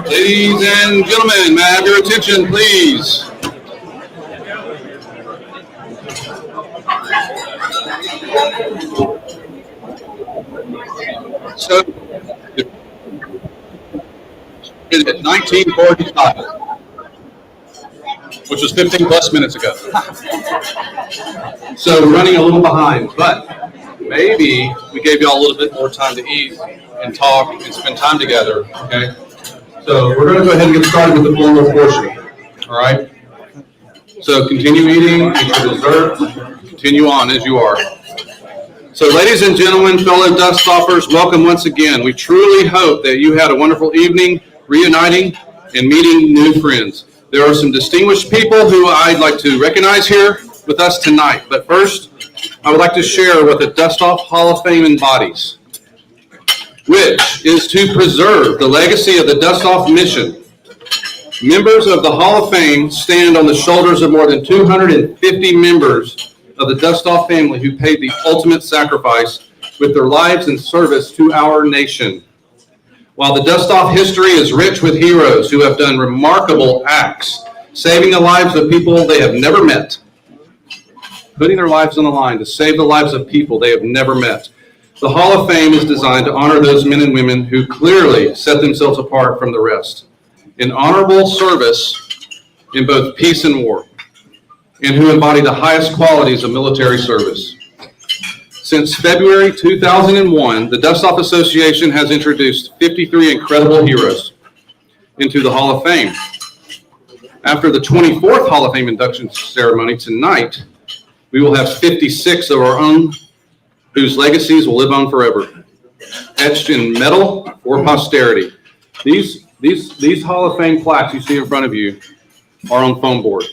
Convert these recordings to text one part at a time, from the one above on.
Ladies and gentlemen, may I have your attention, please? So, at 19:45, which was 15 plus minutes ago. So we're running a little behind, but maybe we gave y'all a little bit more time to eat and talk and spend time together, okay? So we're going to go ahead and get started with the formal portion, all right? So continue eating, eat your dessert, continue on as you are. So ladies and gentlemen, fellow Dustoffers, welcome once again. We truly hope that you had a wonderful evening reuniting and meeting new friends. There are some distinguished people who I'd like to recognize here with us tonight. But first, I would like to share what the Dustoff Hall of Fame embodies, which is to preserve the legacy of the Dustoff mission. Members of the Hall of Fame stand on the shoulders of more than 250 members of the Dustoff family who paid the ultimate sacrifice with their lives in service to our nation. While the Dustoff history is rich with heroes who have done remarkable acts, saving the lives of people they have never met, putting their lives on the line to save the lives of people they have never met, the Hall of Fame is designed to honor those men and women who clearly set themselves apart from the rest in honorable service in both peace and war, and who embody the highest qualities of military service. Since February 2001, the Dustoff Association has introduced 53 incredible heroes into the Hall of Fame. After the 24th Hall of Fame induction ceremony tonight, we will have 56 of our own whose legacies will live on forever, etched in metal for posterity. These Hall of Fame plaques you see in front of you are on foam board.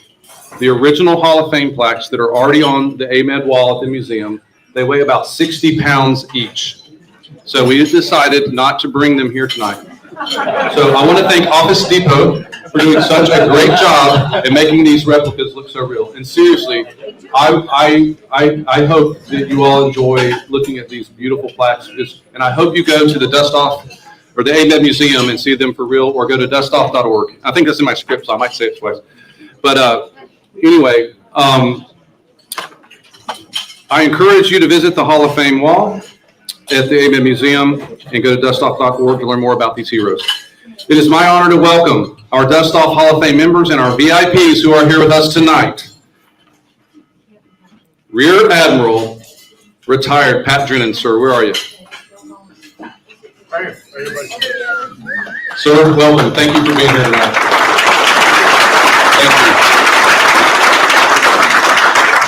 The original Hall of Fame plaques that are already on the AMED wall at the museum, they weigh about 60 pounds each. So we decided not to bring them here tonight. So I want to thank Office Depot for doing such a great job in making these replicas look so real. And seriously, I hope that you all enjoy looking at these beautiful plaques. And I hope you go to the Dustoff or the AMED Museum and see them for real, or go to dustoff.org. I think that's in my script, so I might say it twice. But anyway, I encourage you to visit the Hall of Fame wall at the AMED Museum and go to dustoff.org to learn more about these heroes. It is my honor to welcome our Dustoff Hall of Fame members and our VIPs who are here with us tonight. Rear Admiral, retired Pat Drennan, sir, where are you? Hi, everybody. Sir, welcome. Thank you for being here tonight. Thank you.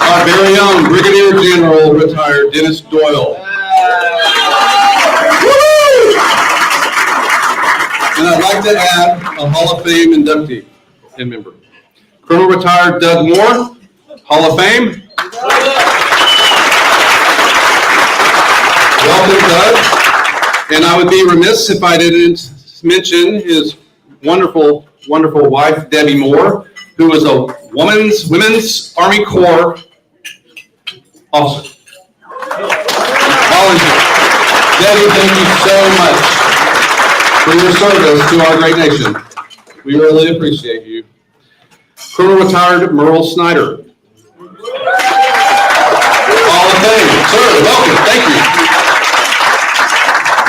Our very own Brigadier General, retired Dennis Doyle. And I'd like to add a Hall of Fame inductee and member. Colonel retired Doug Moore, Hall of Fame. Welcome, Doug. And I would be remiss if I didn't mention his wonderful, wonderful wife, Debbie Moore, who was a Women's Army Corps officer. Volunteer. Debbie, thank you so much for your service to our great nation. We really appreciate you. Colonel retired Merle Snyder. Hall of Fame. Sir, welcome. Thank you.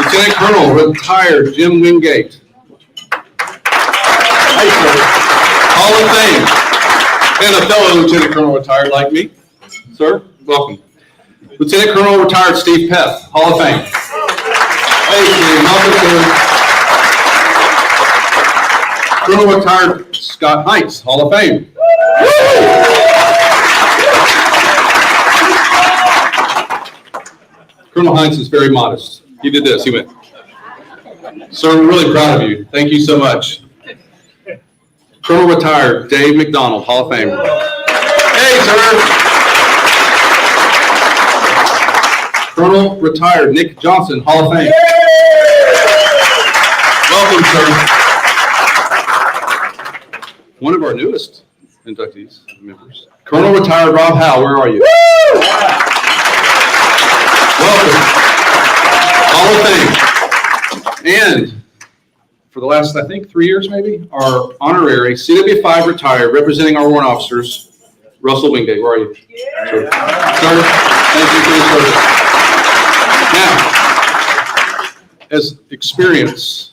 Lieutenant Colonel retired Jim Wingate. Hey, sir. Hall of Fame. And a fellow Lieutenant Colonel retired like me. Sir, welcome. Lieutenant Colonel retired Steve Peth. Hall of Fame. Hey, Steve. Welcome, sir. Colonel retired Scott Heights. Hall of Fame. Colonel Heinz is very modest. He did this. He went. Sir, we're really proud of you. Thank you so much. Colonel retired Dave McDonald, Hall of Fame. Hey, sir. Colonel retired Nick Johnson, Hall of Fame. Welcome, sir. One of our newest inductees members. Colonel retired Rob Howe, where are you? Welcome. Hall of Fame. And for the last, I think, 3 years maybe, our honorary CW5 retired, representing our warrant officers, Russell Wingate. Where are you? Yeah. Sir, thank you for your service. Now, as experience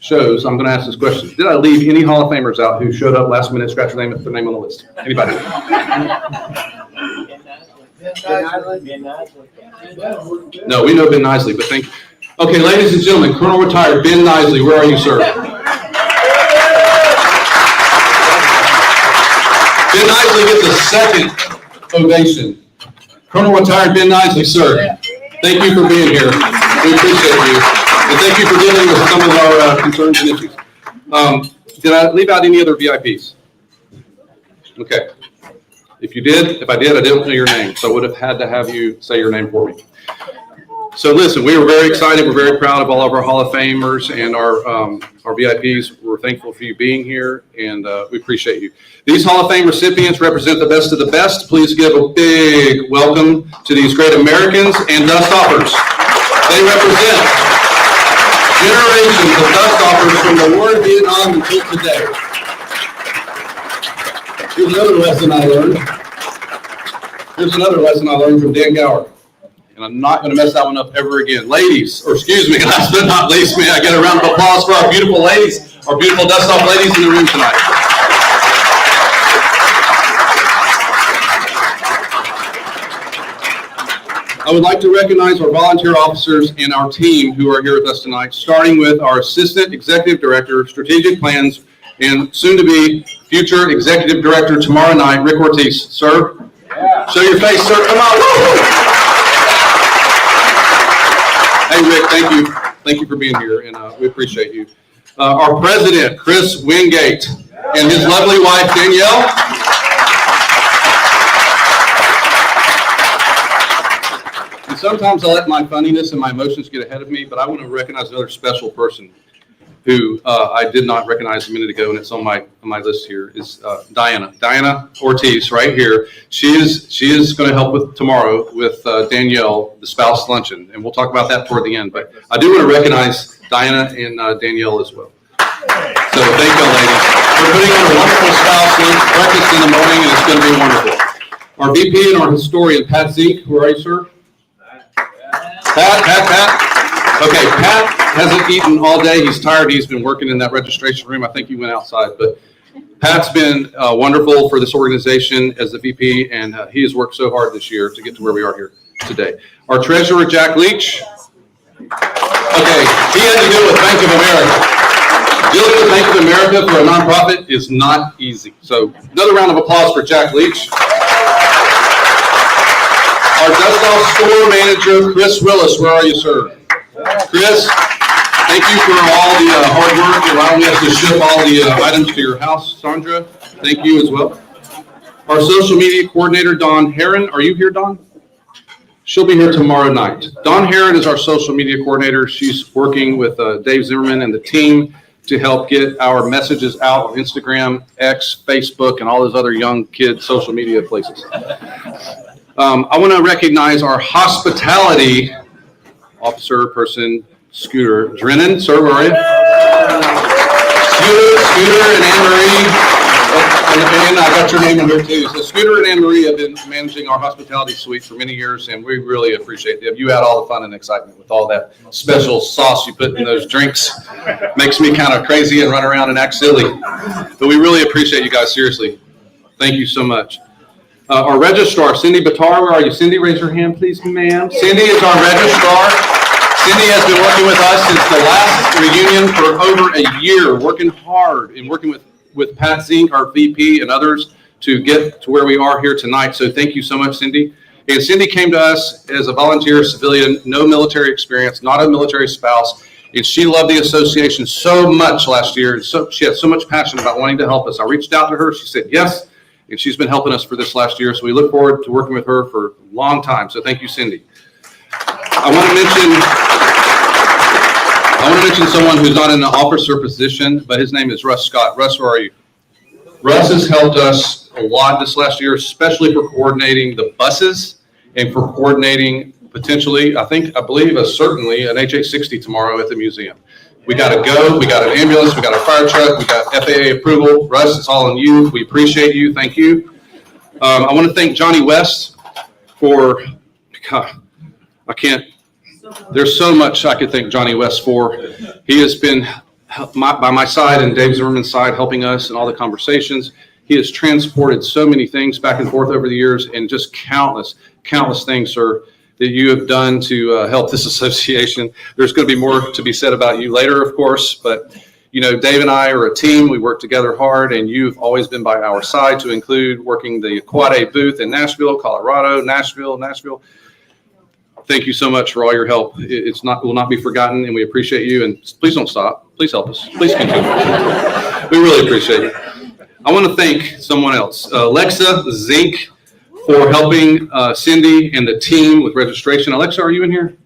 shows, I'm going to ask this question. Did I leave any Hall of Famers out who showed up last minute, scratch their name on the list? Anybody? No, we know Ben Nisley, but thank you. Okay, ladies and gentlemen, Colonel retired Ben Nisley. Where are you, sir? Ben Nisley gets a second ovation. Colonel retired Ben Nisley, sir. Thank you for being here. We appreciate you. And thank you for dealing with some of our concerns and issues. Did I leave out any other VIPs? Okay. If I did, I didn't know your name, so I would have had to have you say your name for me. So listen, we were very excited. We're very proud of all of our Hall of Famers and our VIPs. We're thankful for you being here, and we appreciate you. These Hall of Fame recipients represent the best of the best. Please give a big welcome to these great Americans and Dustoffers. They represent generations of Dustoffers from the war in Vietnam until today. Here's another lesson I learned from Dan Gower. And I'm not going to mess that one up ever again. Ladies, or excuse me, last but not least, may I get a round of applause for our beautiful ladies, our beautiful Dustoff ladies in the room tonight. I would like to recognize our volunteer officers and our team who are here with us tonight, starting with our Assistant Executive Director, Strategic Plans, and soon-to-be future Executive Director tomorrow night, Rick Ortiz. Sir, show your face, sir. Come on. Hey, Rick, thank you. Thank you for being here, and we appreciate you. Our President, Chris Wingate, and his lovely wife, Danielle. sometimes I let my funniness and my emotions get ahead of me, but I want to recognize another special person who I did not recognize a minute ago, and it's on my list here, is Diana. Diana Ortiz, right here. She is going to help with tomorrow with Danielle, the spouse luncheon, and we'll talk about that toward the end. But I do want to recognize Diana and Danielle as well. So thank you, ladies, for putting on a wonderful spouse lunch breakfast in the morning, and it's going to be wonderful. Our VP and our historian, Pat Zink, where are you, sir? Pat. Okay, Pat hasn't eaten all day. He's tired. He's been working in that registration room. I think he went outside. But Pat's been wonderful for this organization as the VP, and he has worked so hard this year to get to where we are here today. Our treasurer, Jack Leach. Okay, he had to deal with Bank of America. Dealing with Bank of America for a nonprofit is not easy. So another round of applause for Jack Leach. Our Dustoff store manager, Chris Willis. Where are you, sir? Chris, thank you for all the hard work and allowing us to ship all the items to your house. Sandra, thank you as well. Our social media coordinator, Dawn Heron. Are you here, Dawn? She'll be here tomorrow night. Dawn Heron is our social media coordinator. She's working with Dave Zimmerman and the team to help get our messages out on Instagram, X, Facebook, and all those other young kid social media places. I want to recognize our hospitality officer person, Scooter Drennan. Sir, where are you? Scooter and Anne-Marie. And I got your name in here too. So Scooter and Anne-Marie have been managing our hospitality suite for many years, and we really appreciate it. You had all the fun and excitement with all that special sauce you put in those drinks. Makes me kind of crazy and run around and act silly. But we really appreciate you guys, seriously. Thank you so much. Our registrar, Cindy Batar, where are you? Cindy, raise your hand, please, ma'am. Cindy is our registrar. Cindy has been working with us since the last reunion for over a year, working hard and working with Pat Zink, our VP, and others to get to where we are here tonight. So thank you so much, Cindy. And Cindy came to us as a volunteer civilian, no military experience, not a military spouse. And she loved the association so much last year. And so she had so much passion about wanting to help us. I reached out to her. She said yes. And she's been helping us for this last year. So we look forward to working with her for a long time. So thank you, Cindy. I want to mention someone who's not in the officer position, but his name is Russ Scott. Russ, where are you? Russ has helped us a lot this last year, especially for coordinating the buses and for coordinating potentially, I believe, certainly an HH60 tomorrow at the museum. We got to go. We got an ambulance. We got a fire truck. We got FAA approval. Russ, it's all on you. We appreciate you. Thank you. I want to thank Johnny West for, there's so much I could thank Johnny West for. He has been by my side and Dave Zimmerman's side helping us in all the conversations. He has transported so many things back and forth over the years, and just countless things, sir, that you have done to help this association. There's going to be more to be said about you later, of course, but Dave and I are a team. We work together hard, and you've always been by our side, to include working the Quad A booth in Nashville, Colorado, Nashville. Thank you so much for all your help. It will not be forgotten, and we appreciate you. And please don't stop. Please help us. Please continue. We really appreciate it. I want to thank someone else, Alexa Zink, for helping Cindy and the team with registration. Alexa, are you in here?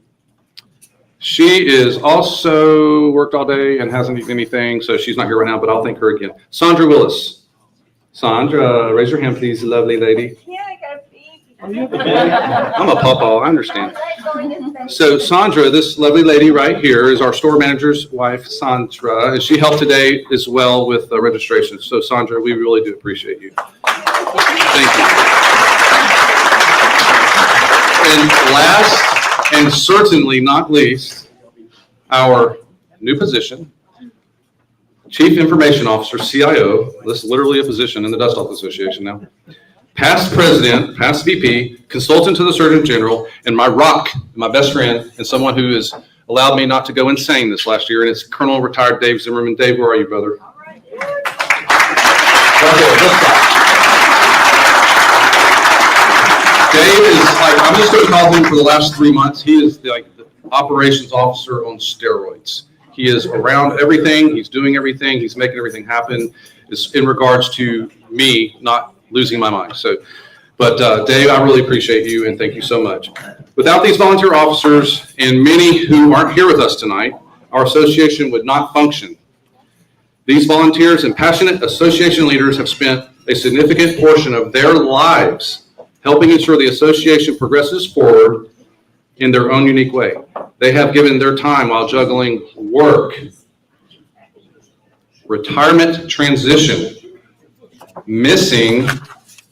She is also worked all day and hasn't eaten anything, so she's not here right now, but I'll thank her again. Sandra Willis. Sandra, raise your hand, please, lovely lady. Yeah, I got a baby. I'm a pawpaw, I understand. So Sandra, this lovely lady right here, is our store manager's wife, Sandra, and she helped today as well with registration. So Sandra, we really do appreciate you. Thank you. And last, and certainly not least, our new position, Chief Information Officer, CIO. This is literally a position in the Dustoff Association now. Past president, past VP, consultant to the Surgeon General, and my rock, my best friend, and someone who has allowed me not to go insane this last year, and it's Colonel retired Dave Zimmerman. Dave, where are you, brother? Right there, just stop. Dave is I'm just going to call him for the last 3 months. He is the operations officer on steroids. He is around everything. He's doing everything. He's making everything happen. It's in regards to me not losing my mind. So, but Dave, I really appreciate you and thank you so much. Without these volunteer officers and many who aren't here with us tonight, our association would not function. These volunteers and passionate association leaders have spent a significant portion of their lives helping ensure the association progresses forward in their own unique way. They have given their time while juggling work, retirement transition, missing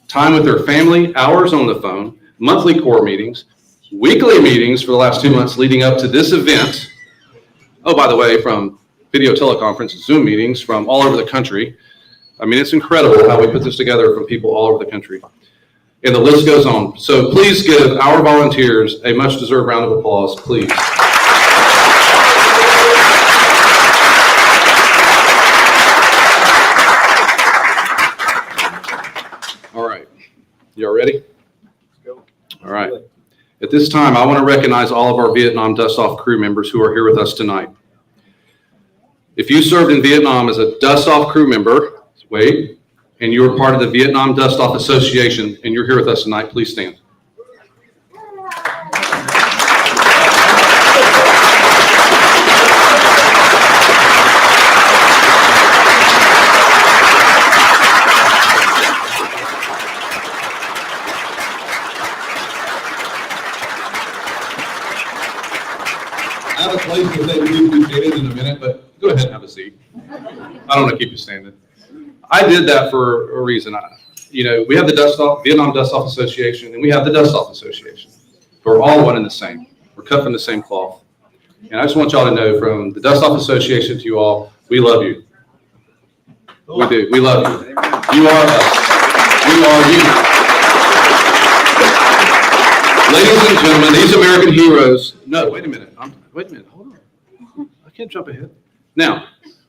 time with their family, hours on the phone, monthly core meetings, weekly meetings for the last 2 months leading up to this event. Oh, by the way, from video teleconference, Zoom meetings from all over the country. I mean, it's incredible how we put this together from people all over the country. And the list goes on. So please give our volunteers a much-deserved round of applause, please. All right. You all ready? Let's go. All right. At this time, I want to recognize all of our Vietnam Dustoff crew members who are here with us tonight. If you served in Vietnam as a Dustoff crew member, wait, and you were part of the Vietnam Dustoff Association and you're here with us tonight, please stand. I have a place to say we appreciate it in a minute, but go ahead and have a seat. I don't want to keep you standing. I did that for a reason. We have the Vietnam Dustoff Association, and we have the Dustoff Association. We're all one and the same. We're cut from the same cloth. And I just want y'all to know, from the Dustoff Association to you all, we love you. We do. We love you. You are us. We are you. Ladies and gentlemen, these American heroes. No, wait a minute. Hold on. I can't jump ahead. Now,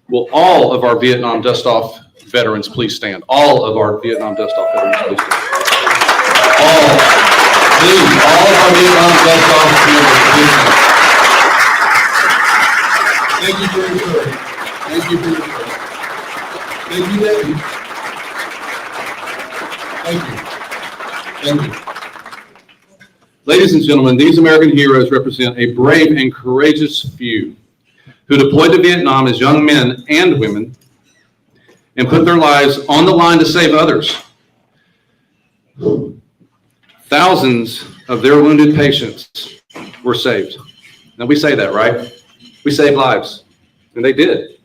will all of our Vietnam Dustoff veterans please stand? All of our Vietnam Dustoff veterans please stand. All of our Vietnam Dustoff members please stand. Thank you for your service. Thank you for your service. Thank you, ladies. Thank you. Thank you. Ladies and gentlemen, these American heroes represent a brave and courageous few who deployed to Vietnam as young men and women and put their lives on the line to save others. Thousands of their wounded patients were saved. Now, we say that, right? We saved lives, and they did.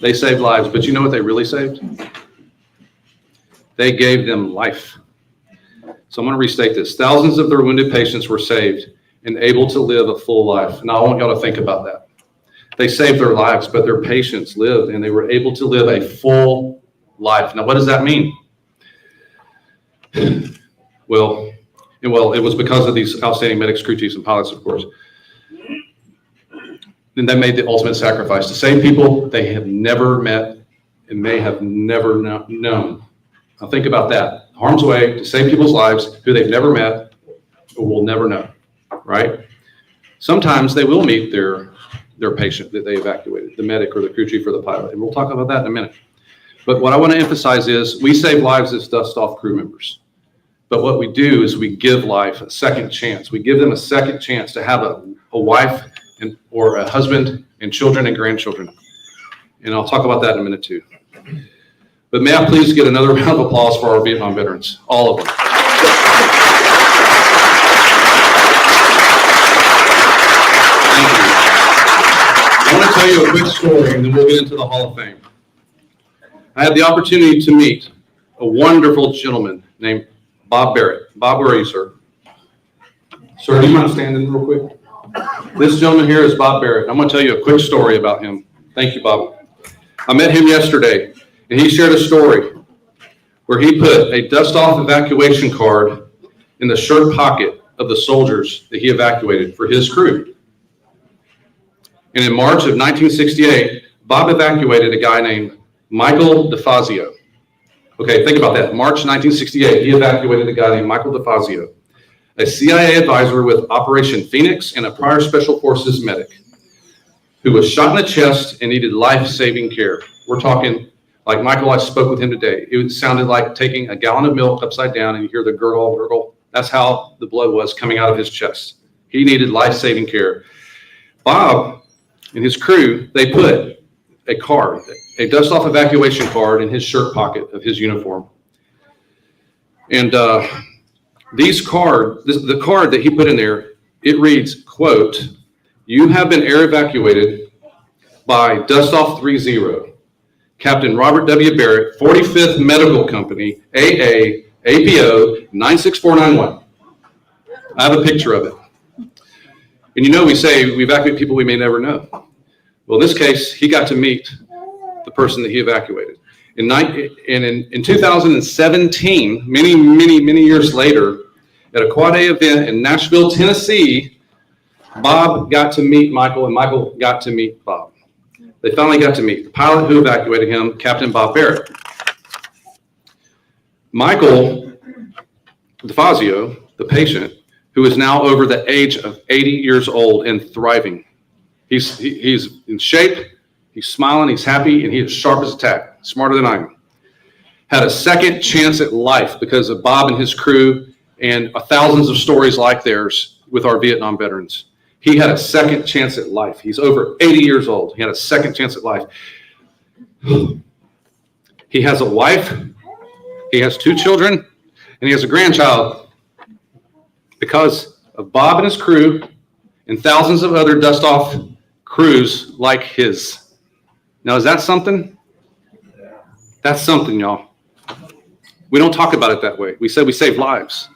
They saved lives, but you know what they really saved? They gave them life. So I'm going to restate this. Thousands of their wounded patients were saved and able to live a full life. Now, I want y'all to think about that. They saved their lives, but their patients lived, and they were able to live a full life. Now, what does that mean? Well, it was because of these outstanding medics, crew chiefs, and pilots, of course. And they made the ultimate sacrifice to save people they have never met and may have never known. Now, think about that. Harm's way to save people's lives who they've never met or will never know, right? Sometimes they will meet their patient that they evacuated, the medic or the crew chief or the pilot, and we'll talk about that in a minute. But what I want to emphasize is we save lives as Dustoff crew members. But what we do is we give life a second chance. We give them a second chance to have a wife or a husband and children and grandchildren. And I'll talk about that in a minute too. But may I please get another round of applause for our Vietnam veterans, all of them. Thank you. I want to tell you a quick story, and then we'll get into the Hall of Fame. I had the opportunity to meet a wonderful gentleman named Bob Barrett. Bob, where are you, sir? Sir, do you mind standing real quick? This gentleman here is Bob Barrett. I'm going to tell you a quick story about him. Thank you, Bob. I met him yesterday. And he shared a story where he put a Dustoff evacuation card in the shirt pocket of the soldiers that he evacuated for his crew. And in March of 1968, Bob evacuated a guy named Michael DeFazio. Okay, think about that. March 1968, he evacuated a guy named Michael DeFazio, a CIA advisor with Operation Phoenix and a prior Special Forces medic who was shot in the chest and needed life-saving care. We're talking, like Michael, I spoke with him today. It sounded like taking a gallon of milk upside down and you hear the gurgle, gurgle, That's how the blood was coming out of his chest. He needed life-saving care. Bob and his crew, they put a card, a dust-off evacuation card in his shirt pocket of his uniform. And the card that he put in there, it reads, quote, "You have been air evacuated by Dustoff 30, Captain Robert W. Barrett, 45th Medical Company, AA, APO 96491. I have a picture of it. And you know, we say we evacuate people we may never know. Well, in this case, he got to meet the person that he evacuated. In 2017, many years later, at a Quad A event in Nashville, Tennessee, Bob got to meet Michael, and Michael got to meet Bob. They finally got to meet the pilot who evacuated him, Captain Bob Barrett. Michael DeFazio, the patient, who is now over the age of 80 years old and thriving. He's in shape, he's smiling, he's happy, and he is sharp as a tack, smarter than I am. Had a second chance at life because of Bob and his crew and thousands of stories like theirs with our Vietnam veterans. He had a second chance at life. He's over 80 years old. He had a second chance at life. He has a wife, he has 2 children, and he has a grandchild because of Bob and his crew and thousands of other dust-off crews like his. Now, is that something? That's something, y'all. We don't talk about it that way. We say we save lives,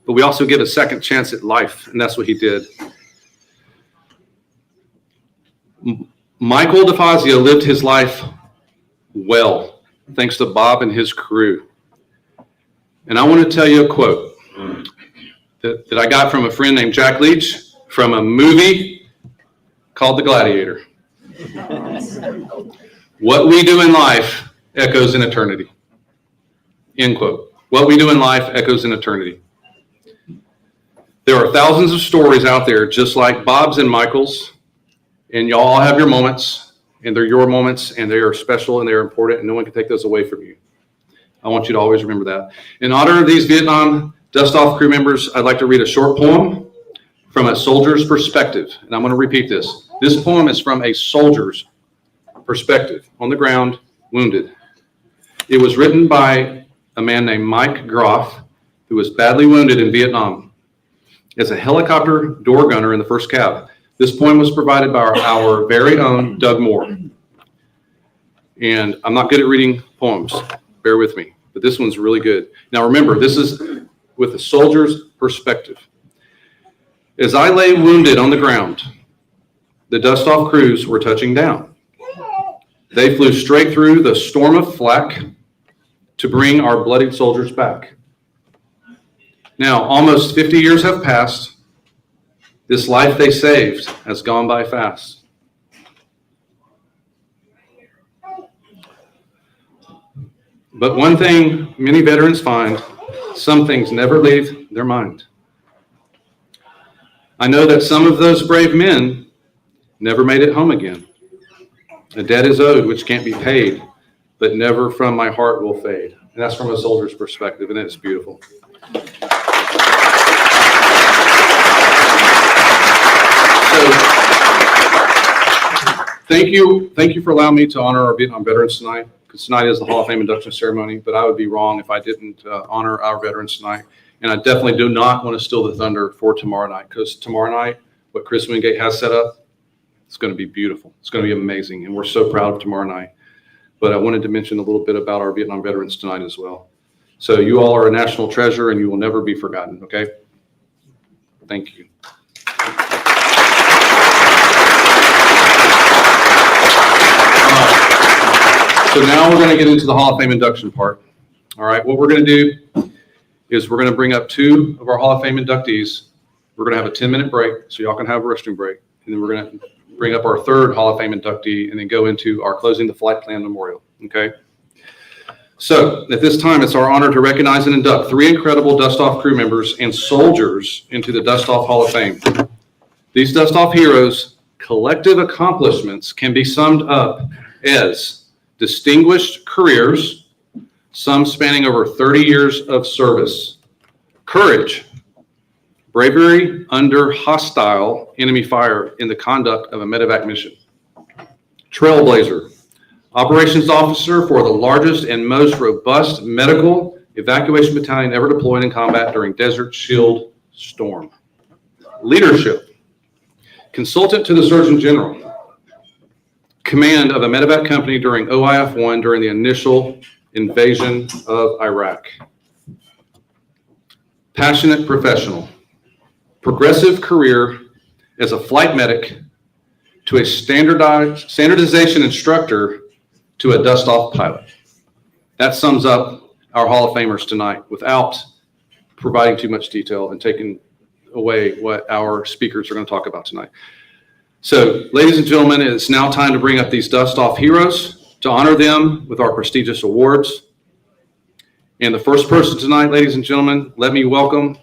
but we also give a second chance at life, and that's what he did. Michael DeFazio lived his life well, thanks to Bob and his crew. And I want to tell you a quote that I got from a friend named Jack Leach from a movie called The Gladiator. What we do in life echoes in eternity. End quote. What we do in life echoes in eternity. There are thousands of stories out there just like Bob's and Michael's, and y'all all have your moments, and they're your moments, and they are special, and they're important, and no one can take those away from you. I want you to always remember that. In honor of these Vietnam dust-off crew members, I'd like to read a short poem from a soldier's perspective, and I'm going to repeat this. This poem is from a soldier's perspective, on the ground, wounded. It was written by a man named Mike Groff, who was badly wounded in Vietnam as a helicopter door gunner in the first cab. This poem was provided by our very own Doug Moore. And I'm not good at reading poems, bear with me, but this one's really good. Now remember, this is with a soldier's perspective. As I lay wounded on the ground, the dust-off crews were touching down. They flew straight through the storm of flak to bring our bloodied soldiers back. Now, almost 50 years have passed. This life they saved has gone by fast. But one thing many veterans find, some things never leave their mind. I know that some of those brave men never made it home again. A debt is owed which can't be paid, but never from my heart will fade. And that's from a soldier's perspective, and it's beautiful. So, thank you for allowing me to honor our Vietnam veterans tonight, because tonight is the Hall of Fame induction ceremony, but I would be wrong if I didn't honor our veterans tonight. And I definitely do not want to steal the thunder for tomorrow night, because tomorrow night, what Chris Wingate has set up, it's going to be beautiful. It's going to be amazing, and we're so proud of tomorrow night. But I wanted to mention a little bit about our Vietnam veterans tonight as well. So you all are a national treasure, and you will never be forgotten, okay? Thank you. So now we're going to get into the Hall of Fame induction part. All right, what we're going to do is we're going to bring up 2 of our Hall of Fame inductees. We're going to have a 10-minute break, so y'all can have a restroom break. And then we're going to bring up our 3rd Hall of Fame inductee and then go into our Closing the Flight Plan Memorial, okay? So at this time, it's our honor to recognize and induct 3 incredible dust-off crew members and soldiers into the Dustoff Hall of Fame. These dust-off heroes' collective accomplishments can be summed up as distinguished careers, some spanning over 30 years of service, courage, bravery under hostile enemy fire in the conduct of a medevac mission. Trailblazer, operations officer for the largest and most robust medical evacuation battalion ever deployed in combat during Desert Shield storm. Leadership, consultant to the Surgeon General, command of a medevac company during OIF-1 during the initial invasion of Iraq. Passionate professional, progressive career as a flight medic to a standardization instructor to a Dustoff pilot. That sums up our Hall of Famers tonight without providing too much detail and taking away what our speakers are going to talk about tonight. So, ladies and gentlemen, it's now time to bring up these Dustoff heroes to honor them with our prestigious awards. And the first person tonight, ladies and gentlemen, let me welcome,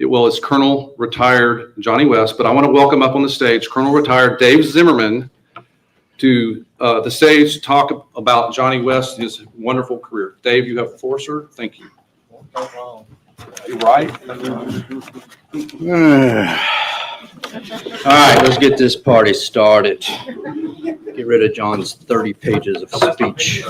is Colonel Retired Johnny West, but I want to welcome up on the stage Colonel Retired Dave Zimmerman to the stage to talk about Johnny West, his wonderful career. Dave, you have the floor, sir. Thank you. You're right. All right, let's get this party started. Get rid of John's 30 pages of speech.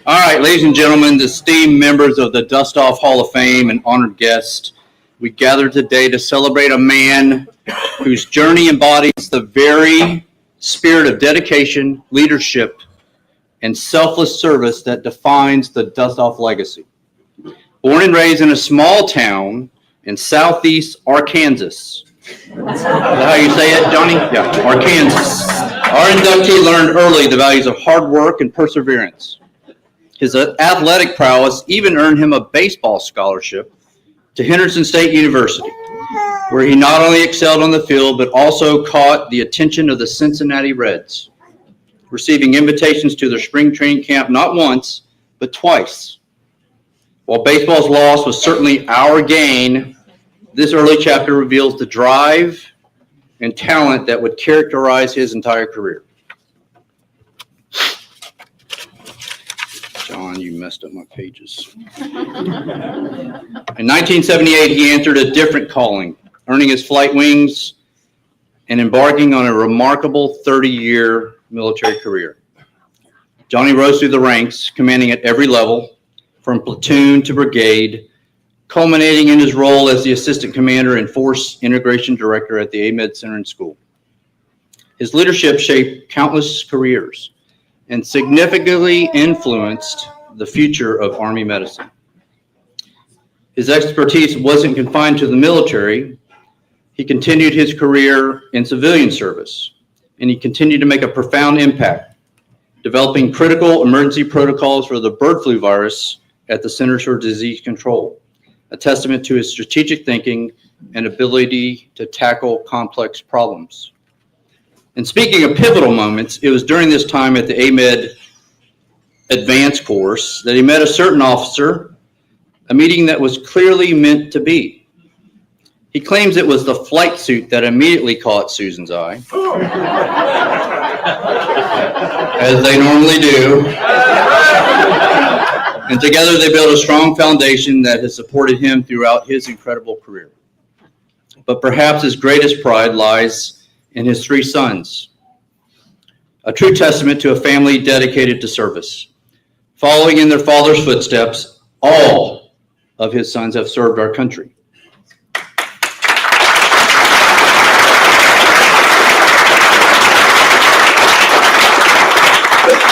All right, ladies and gentlemen, esteemed members of the Dustoff Hall of Fame and honored guests, we gather today to celebrate a man whose journey embodies the very spirit of dedication, leadership, and selfless service that defines the Dustoff legacy. Born and raised in a small town in southeast Arkansas. Is that how you say it, Johnny? Yeah, Arkansas. Our inductee learned early the values of hard work and perseverance. His athletic prowess even earned him a baseball scholarship to Henderson State University, where he not only excelled on the field, but also caught the attention of the Cincinnati Reds, receiving invitations to their spring training camp not once, but twice. While baseball's loss was certainly our gain, this early chapter reveals the drive and talent that would characterize his entire career. John, you messed up my pages. In 1978, he entered a different calling, earning his flight wings and embarking on a remarkable 30-year military career. Johnny rose through the ranks, commanding at every level, from platoon to brigade, culminating in his role as the assistant commander and force integration director at the AMED Center and School. His leadership shaped countless careers and significantly influenced the future of Army medicine. His expertise wasn't confined to the military. He continued his career in civilian service, and he continued to make a profound impact, developing critical emergency protocols for the bird flu virus at the Centers for Disease Control, a testament to his strategic thinking and ability to tackle complex problems. And speaking of pivotal moments, it was during this time at the AMED Advanced course that he met a certain officer, a meeting that was clearly meant to be. He claims it was the flight suit that immediately caught Susan's eye, as they normally do. And together they built a strong foundation that has supported him throughout his incredible career. But perhaps his greatest pride lies in his 3 sons, a true testament to a family dedicated to service. Following in their father's footsteps, all of his sons have served our country.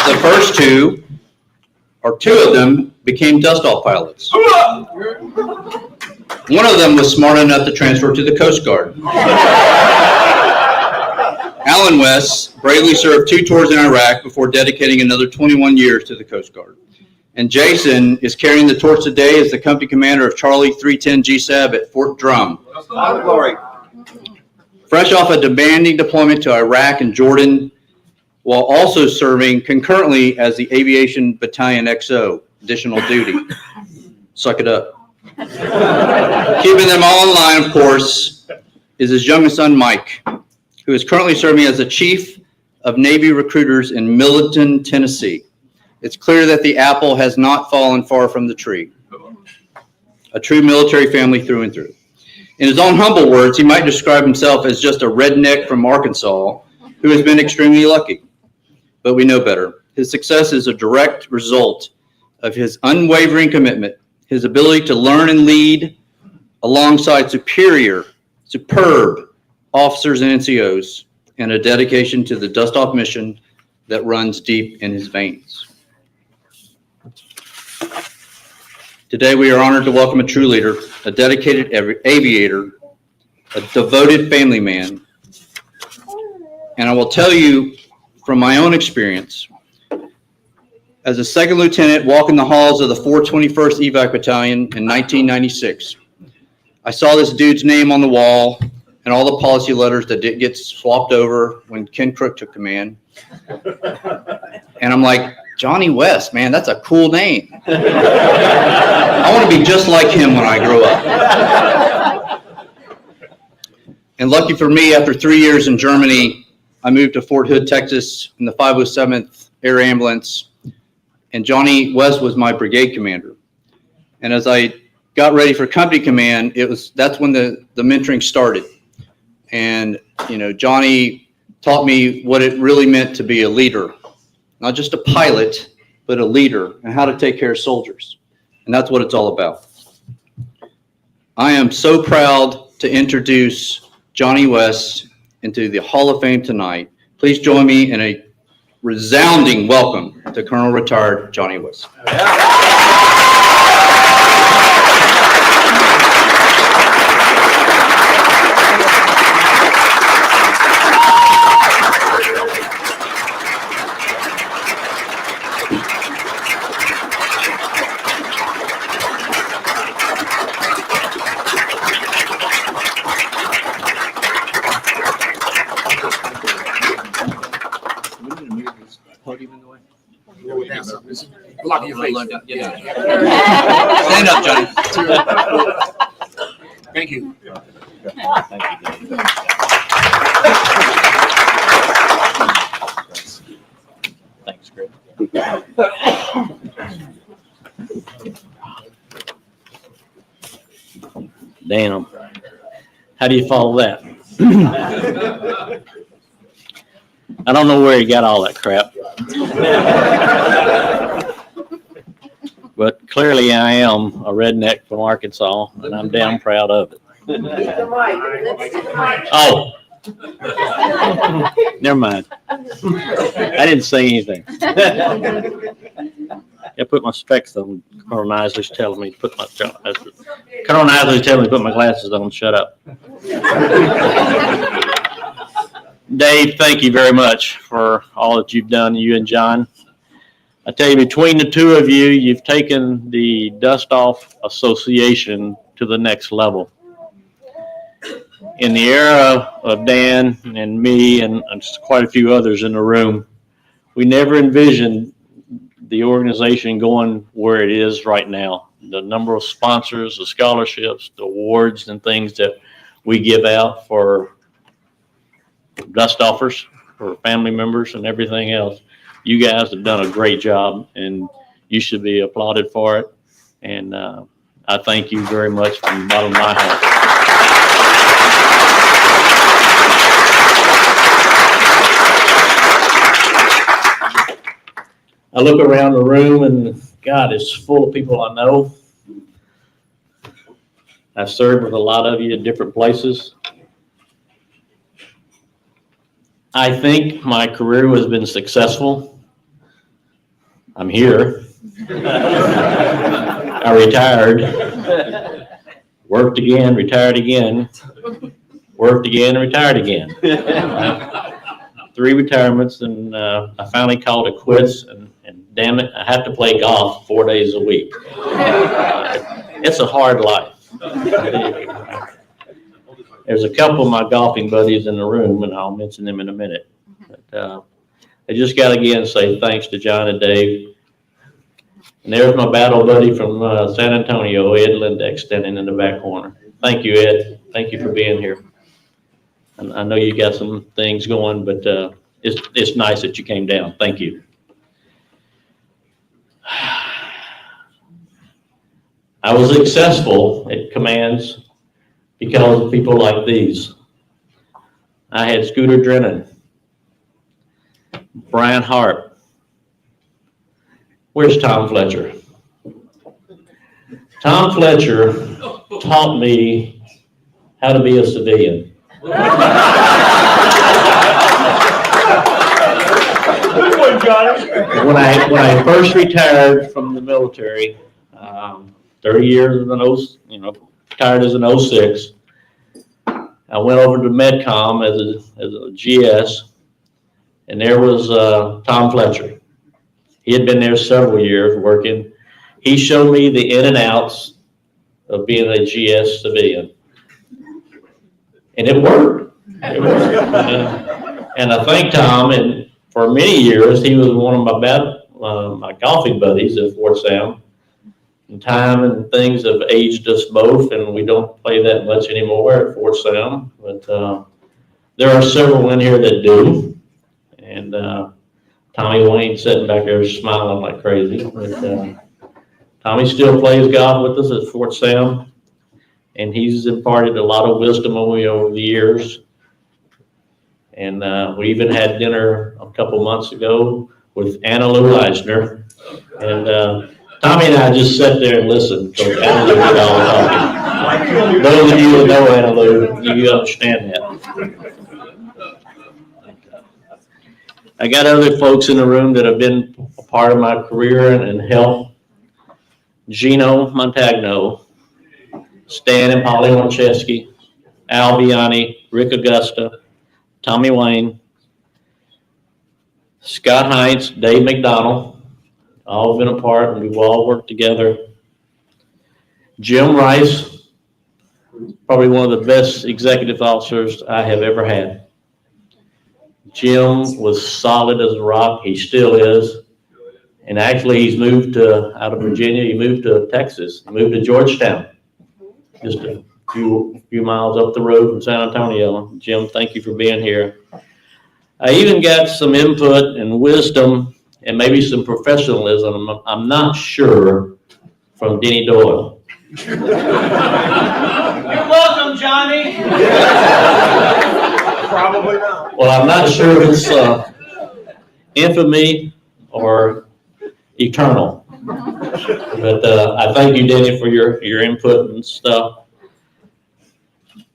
The first 2, or 2 of them, became Dustoff pilots. One of them was smart enough to transfer to the Coast Guard. Alan West bravely served 2 tours in Iraq before dedicating another 21 years to the Coast Guard. And Jason is carrying the torch today as the company commander of Charlie 310 GSAB at Fort Drum. Fresh off a demanding deployment to Iraq and Jordan, while also serving concurrently as the Aviation Battalion XO, additional duty. Suck it up. Keeping them all in line, of course, is his youngest son, Mike, who is currently serving as the Chief of Navy Recruiters in Middleton, Tennessee. It's clear that the apple has not fallen far from the tree. a true military family through and through. In his own humble words, he might describe himself as just a redneck from Arkansas who has been extremely lucky. But we know better. His success is a direct result of his unwavering commitment, his ability to learn and lead alongside superb officers and NCOs, and a dedication to the Dustoff mission that runs deep in his veins. Today, we are honored to welcome a true leader, a dedicated aviator, a devoted family man. And I will tell you from my own experience, as a second lieutenant walking the halls of the 421st Evac Battalion in 1996, I saw this dude's name on the wall and all the policy letters that did get swapped over when Ken Crook took command. And I'm like, Johnny West, man, that's a cool name. I want to be just like him when I grow up. And lucky for me, after 3 years in Germany, I moved to Fort Hood, Texas in the 507th Air Ambulance, and Johnny West was my brigade commander. And as I got ready for company command, that's when the mentoring started. And, you know, Johnny taught me what it really meant to be a leader, not just a pilot, but a leader, and how to take care of soldiers. And that's what it's all about. I am so proud to introduce Johnny West into the Hall of Fame tonight. Please join me in a resounding welcome to Colonel Retired Johnny West. Blocking your face. Stand up, Johnny. Thank you. Thanks, Greg. Damn. How do you follow that? I don't know where he got all that crap. But clearly I am a redneck from Arkansas, and I'm damn proud of it. Oh. Never mind. I didn't say anything. I put my specs on. Colonel Nisley's telling me to put my Colonel Nisley's telling me to put my glasses on. Shut up. Dave, thank you very much for all that you've done, you and John. I tell you, between the two of you, you've taken the Dustoff Association to the next level. In the era of Dan and me and quite a few others in the room, we never envisioned the organization going where it is right now. The number of sponsors, the scholarships, the awards and things that we give out for Dustoffers, for family members and everything else. You guys have done a great job, and you should be applauded for it. And I thank you very much from the bottom of my heart. I look around the room, and God, it's full of people I know. I've served with a lot of you at different places. I think my career has been successful. I'm here. I retired, worked again, retired again, worked again, retired again. 3 retirements, and I finally called it quits, and damn it, I have to play golf 4 days a week. It's a hard life. There's a couple of my golfing buddies in the room, and I'll mention them in a minute. But I just got to again say thanks to John and Dave. And there's my battle buddy from San Antonio, Ed Lindeck, standing in the back corner. Thank you, Ed. Thank you for being here. And I know you got some things going, but it's nice that you came down. Thank you. I was successful at commands because of people like these. I had Scooter Drennan, Brian Hart. Where's Tom Fletcher? Tom Fletcher taught me how to be a civilian. When I first retired from the military, 30 years as retired as an 06, I went over to MedCom as a GS, and there was Tom Fletcher. He had been there several years working. He showed me the in and outs of being a GS civilian. And it worked. And I thank Tom, and for many years, he was one of my golfing buddies at Fort Sam. And time and things have aged us both, and we don't play that much anymore at Fort Sam. But there are several in here that do. And Tommy Wayne sitting back there smiling like crazy. But Tommy still plays golf with us at Fort Sam, and he's imparted a lot of wisdom on me over the years. And we even had dinner a couple months ago with Anna Lou Eisner. And Tommy and I just sat there and listened to Anna Lou and all talking. Those of you who know Anna Lou, you understand that. I got other folks in the room that have been a part of my career and help. Gino Montagno, Stan and Polly Winchesky, Al Viani, Rick Augusta, Tommy Wayne, Scott Heinz, Dave McDonald, all been a part, and we've all worked together. Jim Rice, probably one of the best executive officers I have ever had. Jim was solid as a rock. He still is. And actually, he's moved out of Virginia. He moved to Texas. He moved to Georgetown, just a few miles up the road from San Antonio. Jim, thank you for being here. I even got some input and wisdom and maybe some professionalism, I'm not sure, from Denny Doyle. You're welcome, Johnny. Probably not. Well, I'm not sure if it's infamy or eternal. But I thank you, Denny, for your input and stuff.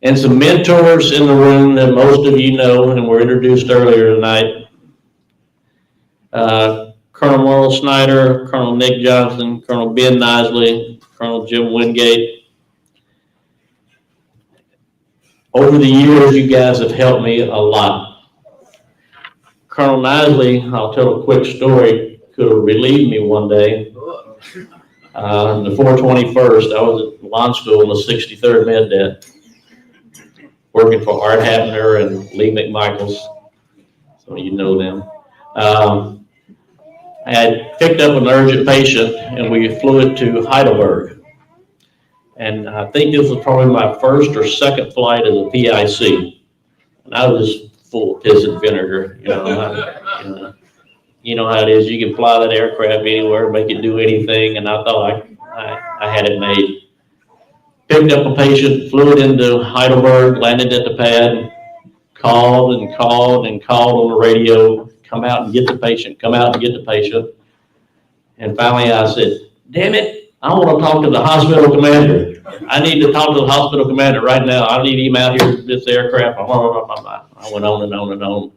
And some mentors in the room that most of you know and were introduced earlier tonight. Colonel Merle Snyder, Colonel Nick Johnson, Colonel Ben Nisley, Colonel Jim Wingate. Over the years, you guys have helped me a lot. Colonel Nisley, I'll tell a quick story, could have relieved me one day. On the 421st, I was at law school in the 63rd Med Det, working for Art Hapner and Lee McMichaels. Some of you know them. I had picked up an urgent patient, and we flew it to Heidelberg. And I think this was probably my first or second flight as a PIC. And I was just full of piss and vinegar. You know how it is. You can fly that aircraft anywhere, make it do anything. And I thought I had it made. Picked up a patient, flew it into Heidelberg, landed at the pad, called and called and called on the radio, come out and get the patient, come out and get the patient. And finally I said, damn it, I want to talk to the hospital commander. I need to talk to the hospital commander right now. I need him out here with this aircraft. I went on and on and on.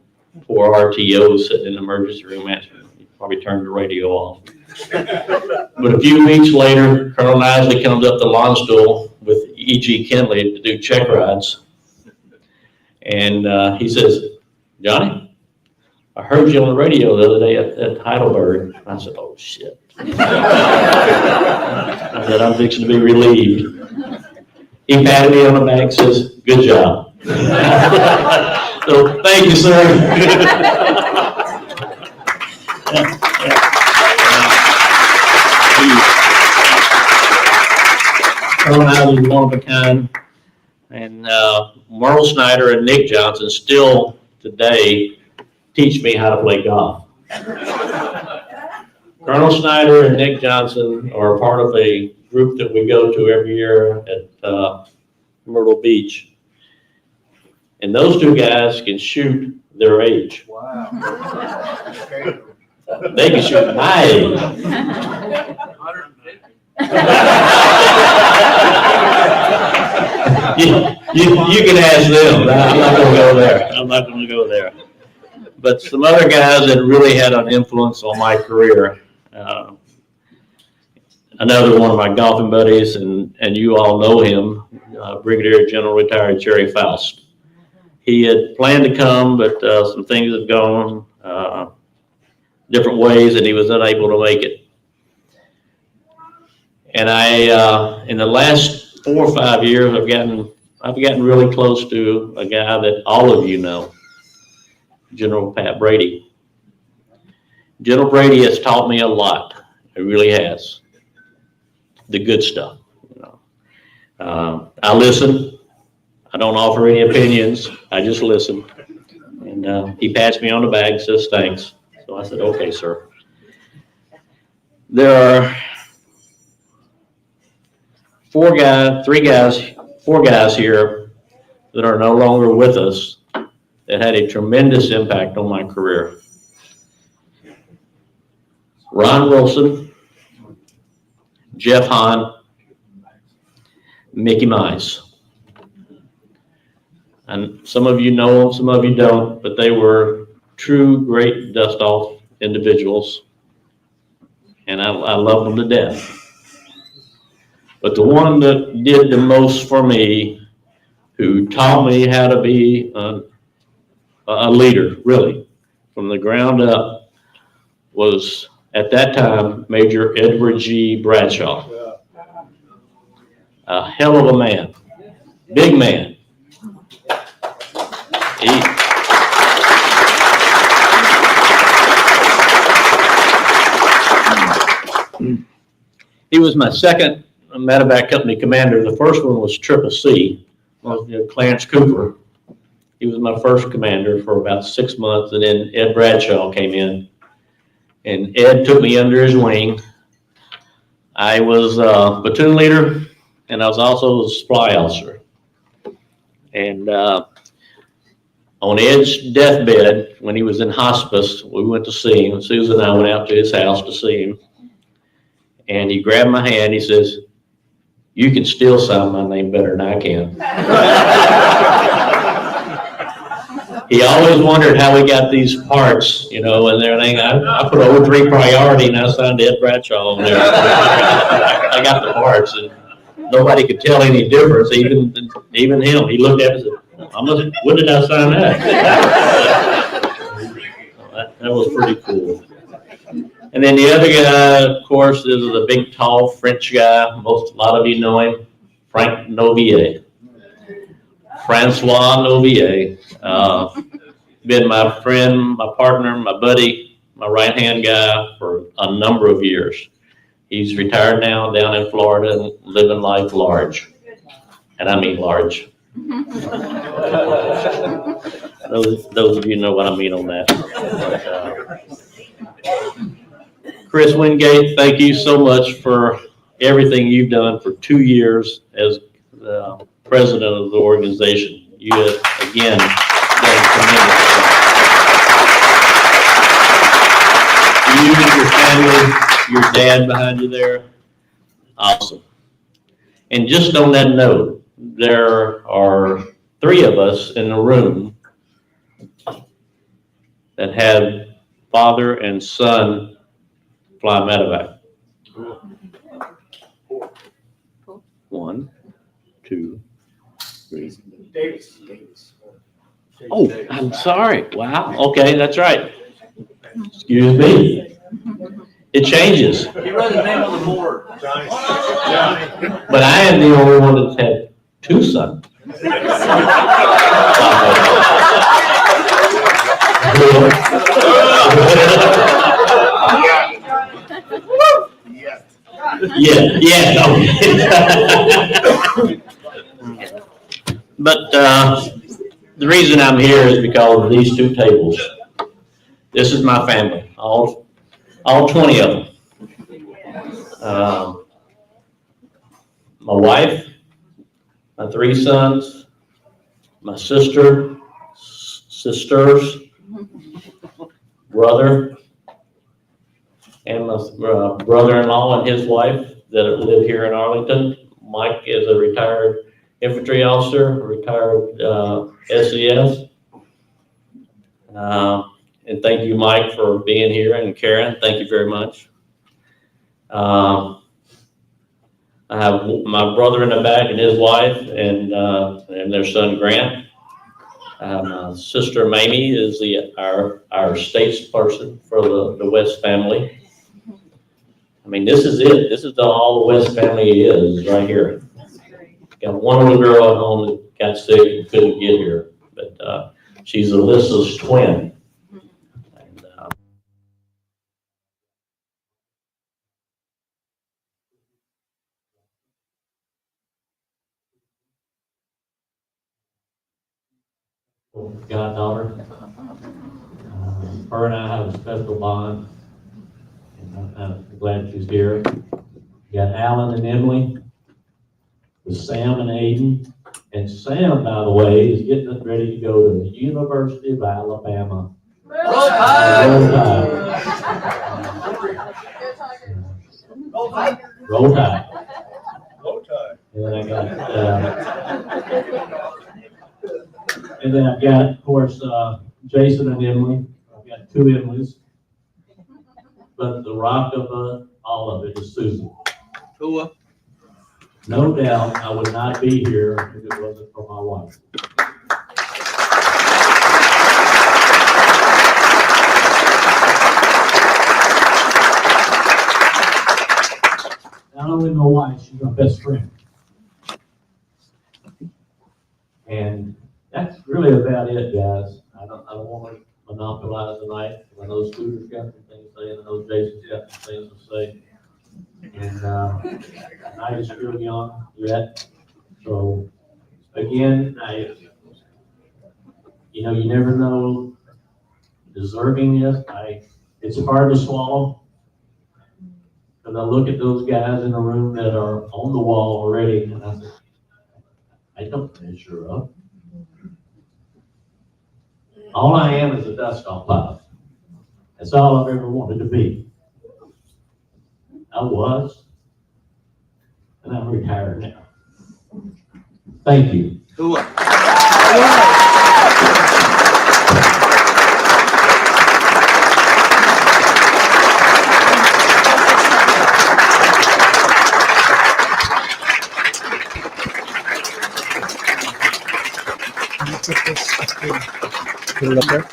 Poor RTO sitting in the emergency room answering. He probably turned the radio off. But a few weeks later, Colonel Nisley comes up the lawn stool with E.G. Kinley to do check rides. And he says, Johnny, I heard you on the radio the other day at Heidelberg. I said, oh, shit. I said, I'm fixing to be relieved. He patted me on the back and says, good job. So, thank you, sir. Colonel Nisley is one of a kind. And Merle Snyder and Nick Johnson still today teach me how to play golf. Colonel Snyder and Nick Johnson are part of a group that we go to every year at Myrtle Beach. And those two guys can shoot their age. Wow. They can shoot my age. You can ask them. I'm not going to go there. I'm not going to go there. But some other guys that really had an influence on my career. Another one of my golfing buddies, and you all know him, Brigadier General retired Jerry Faust. He had planned to come, but some things have gone different ways, and he was unable to make it. And I, in the last 4 or 5 years, I've gotten really close to a guy that all of you know, General Pat Brady. General Brady has taught me a lot. It really has. The good stuff. You know. I listen. I don't offer any opinions. I just listen. And he pats me on the back and says, thanks. So I said, okay, sir. There are four guys here that are no longer with us that had a tremendous impact on my career. Ron Wilson, Jeff Hahn, Mickey Mize. And some of you know them, some of you don't, but they were true great Dustoff individuals, and I love them to death. But the one that did the most for me, who taught me how to be a leader, really, from the ground up, was at that time Major Edward G. Bradshaw. A hell of a man, big man. He was my second medevac company commander. The first one was Triple C, Clarence Cooper. He was my first commander for about 6 months, and then Ed Bradshaw came in, and Ed took me under his wing. I was a platoon leader, and I was also a supply officer. And on Ed's deathbed, when he was in hospice, we went to see him. Susan and I went out to his house to see him. And he grabbed my hand. He says, "You can still sign my name better than I can." He always wondered how we got these parts, you know, and everything. I put over 3 priority, and I signed Ed Bradshaw on there. I got the parts, and nobody could tell any difference, even him. He looked at it and said, "When did I sign that?" That was pretty cool. And then the other guy, of course, is the big, tall French guy. A lot of you know him, Frank Novier. Francois Novier. Been my friend, my partner, my buddy, my right-hand guy for a number of years. He's retired now down in Florida and living life large. And I mean large. Those of you know what I mean on that. Chris Wingate, thank you so much for everything you've done for 2 years as the president of the organization. You have, again, done tremendous work. You and your family, your dad behind you there, awesome. And just on that note, there are 3 of us in the room that had father and son fly medevac. 1, 2, 3. Davis. Oh, I'm sorry. Wow. Okay, that's right. Excuse me. It changes. He wrote his name on the board. Johnny. But I am the only one that's had 2 sons. Yeah. Okay. But the reason I'm here is because of these 2 tables. This is my family, all 20 of them. my wife, my 3 sons, my sisters, brother, and my brother-in-law and his wife that live here in Arlington. Mike is a retired infantry officer, retired SES. And thank you, Mike, for being here, and Karen, thank you very much. I have my brother in the back and his wife and their son Grant. My sister Mamie is our statesperson for the West family. I mean, this is it. This is all the West family is right here. Got one little girl at home that got sick and couldn't get here, but she's Alyssa's twin. And, goddaughter. Her and I have a special bond, and I'm glad she's here. We got Alan and Emily, with Sam and Aiden. And Sam, by the way, is getting us ready to go to the University of Alabama. Roll Tide! Roll Tide! Roll Tide! Roll Tide. And then I've got, of course, Jason and Emily. I've got 2 Emilys. But the rock of all of it is Susan. No doubt I would not be here if it wasn't for my wife. Not only my wife, she's my best friend. And that's really about it, guys. I don't want to monopolize the night. I know Scooter's got some things to say, and I know Jason's got some things to say. And I just feel young yet. So again, you never know deserving this. It's hard to swallow. Because I look at those guys in the room that are on the wall already, and I say, I don't measure up. All I am is a Dustoff pilot. That's all I've ever wanted to be. I was, and I'm retired now. Thank you. Put it up there.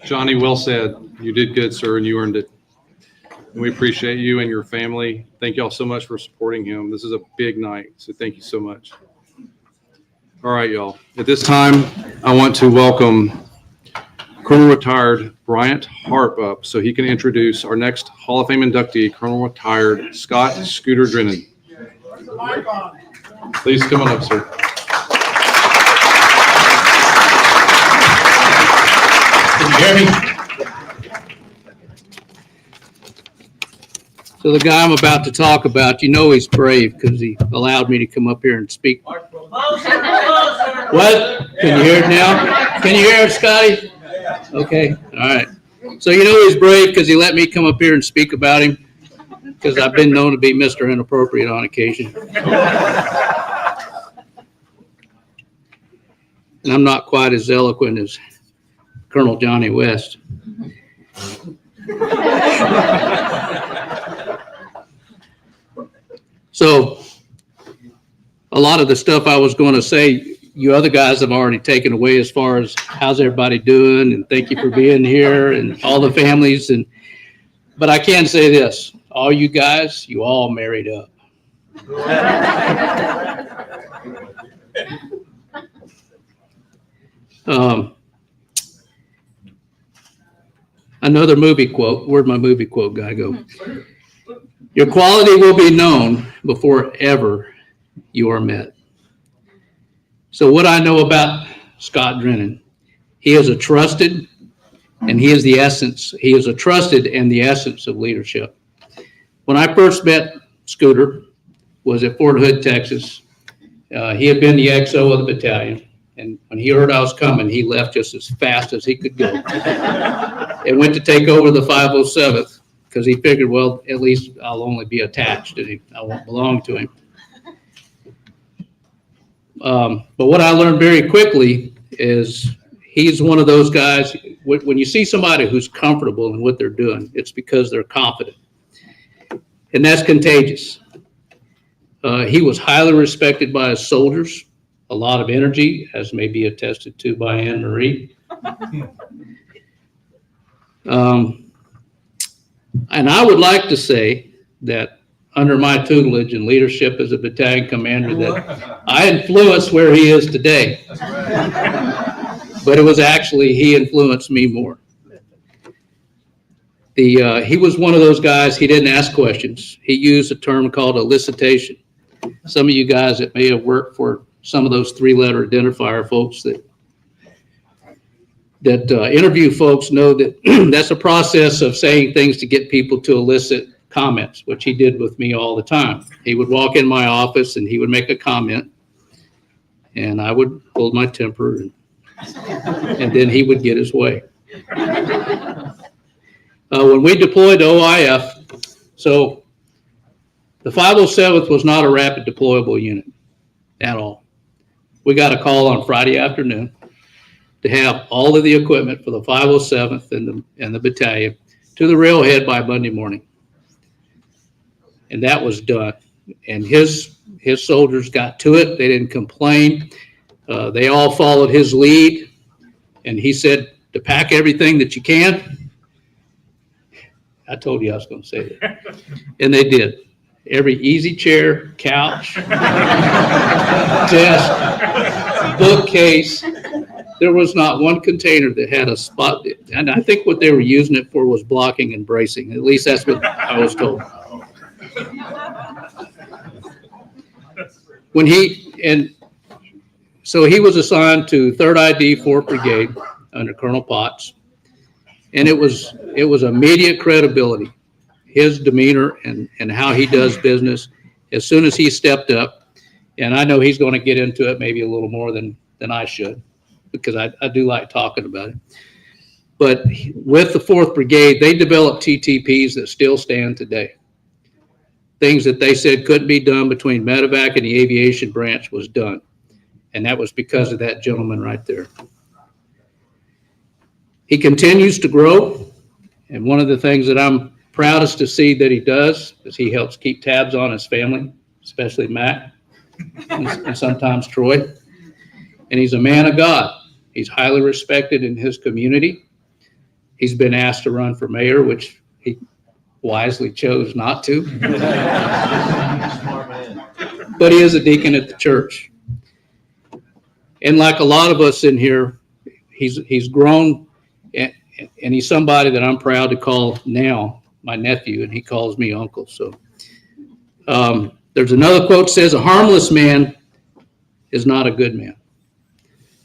Johnny, well said. You did good, sir, and you earned it. And we appreciate you and your family. Thank y'all so much for supporting him. This is a big night, so thank you so much. All right, y'all. At this time, I want to welcome Colonel Retired Bryant Harp up so he can introduce our next Hall of Fame inductee, Colonel Retired Scott Scooter Drennan. Please come on up, sir. Can you hear me? So the guy I'm about to talk about, he's brave because he allowed me to come up here and speak. What? Can you hear it now? Can you hear it, Scotty? Okay, all right. So he's brave because he let me come up here and speak about him because I've been known to be Mr. Inappropriate on occasion. And I'm not quite as eloquent as Colonel Johnny West. So a lot of the stuff I was going to say, you other guys have already taken away as far as how's everybody doing and thank you for being here and all the families. But I can say this, all you guys, you all married up. Another movie quote. Where'd my movie quote guy go? Your quality will be known before ever you are met. So what I know about Scott Drennan. He is a trusted, and he is the essence. He is a trusted and the essence of leadership. When I first met Scooter, was at Fort Hood, Texas. He had been the XO of the battalion, and when he heard I was coming, he left just as fast as he could go and went to take over the 507th because he figured, well, at least I'll only be attached and I won't belong to him. But what I learned very quickly is he's one of those guys, when you see somebody who's comfortable in what they're doing, it's because they're confident. And that's contagious. He was highly respected by his soldiers, a lot of energy, as may be attested to by Anne Marie. And I would like to say that under my tutelage and leadership as a battalion commander, that I influenced where he is today. But it was actually, he influenced me more. He was one of those guys, he didn't ask questions. He used a term called elicitation. Some of you guys that may have worked for some of those three-letter identifier folks that interview folks know that that's a process of saying things to get people to elicit comments, which he did with me all the time. He would walk in my office and he would make a comment, and I would hold my temper, and then he would get his way. When we deployed to OIF, so the 507th was not a rapid deployable unit at all. We got a call on Friday afternoon to have all of the equipment for the 507th and the battalion to the railhead by Monday morning. And that was done. And his soldiers got to it. They didn't complain. They all followed his lead. And he said to pack everything that you can. I told you I was going to say that. And they did. Every easy chair, couch, desk, bookcase. There was not one container that had a spot. And I think what they were using it for was blocking and bracing. At least that's what I was told. So he was assigned to 3rd ID 4th Brigade under Colonel Potts. And it was immediate credibility. His demeanor and how he does business as soon as he stepped up. And I know he's going to get into it maybe a little more than I should, because I do like talking about it. But with the 4th Brigade, they developed TTPs that still stand today. Things that they said couldn't be done between medevac and the aviation branch was done. And that was because of that gentleman right there. He continues to grow. And one of the things that I'm proudest to see that he does is he helps keep tabs on his family, especially Mac and sometimes Troy. And he's a man of God. He's highly respected in his community. He's been asked to run for mayor, which he wisely chose not to. But he is a deacon at the church. And like a lot of us in here, he's grown, and he's somebody that I'm proud to call now my nephew, and he calls me uncle. So there's another quote that says, a harmless man is not a good man.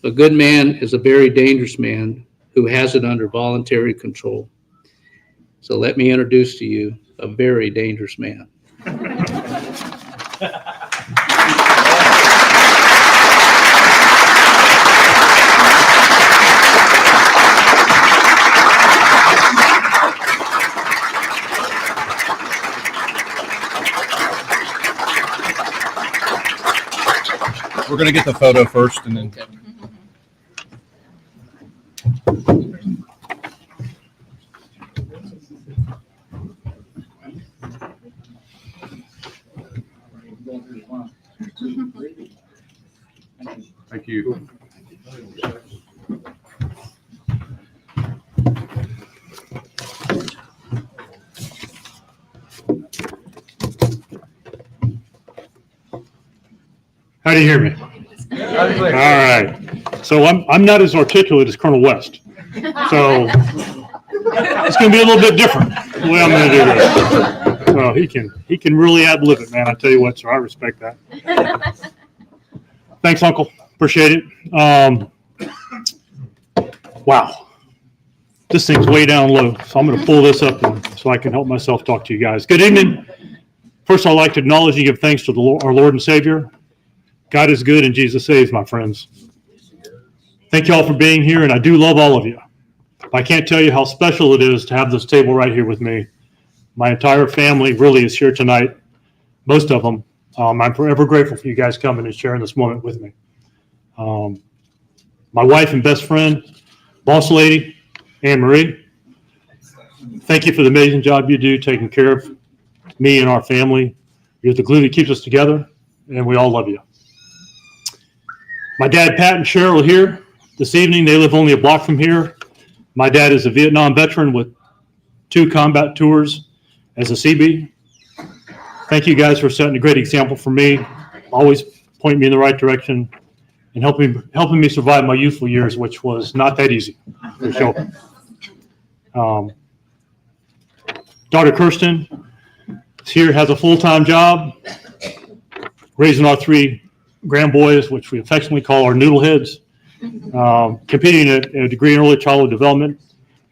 A good man is a very dangerous man who has it under voluntary control. So let me introduce to you a very dangerous man. We're going to get the photo first and then. Thank you. How do you hear me? All right. So I'm not as articulate as Colonel West. So it's going to be a little bit different the way I'm going to do this. So he can really ad-lib it, man. I tell you what, so I respect that. Thanks, Uncle. Appreciate it. Wow. This thing's way down low, so I'm going to pull this up so I can help myself talk to you guys. Good evening. First, I'd like to acknowledge and give thanks to our Lord and Savior. God is good and Jesus saves, my friends. Thank you all for being here, and I do love all of you. I can't tell you how special it is to have this table right here with me. My entire family really is here tonight, most of them. I'm forever grateful for you guys coming and sharing this moment with me. My wife and best friend, boss lady, Anne Marie, thank you for the amazing job you do taking care of me and our family. You're the glue that keeps us together, and we all love you. My dad, Pat, and Cheryl are here this evening. They live only a block from here. My dad is a Vietnam veteran with 2 combat tours as a CB. Thank you guys for setting a great example for me, always pointing me in the right direction and helping me survive my youthful years, which was not that easy, for sure. Daughter Kirsten is here, has a full-time job, raising our 3 grandboys, which we affectionately call our noodle heads, competing at a degree in early childhood development.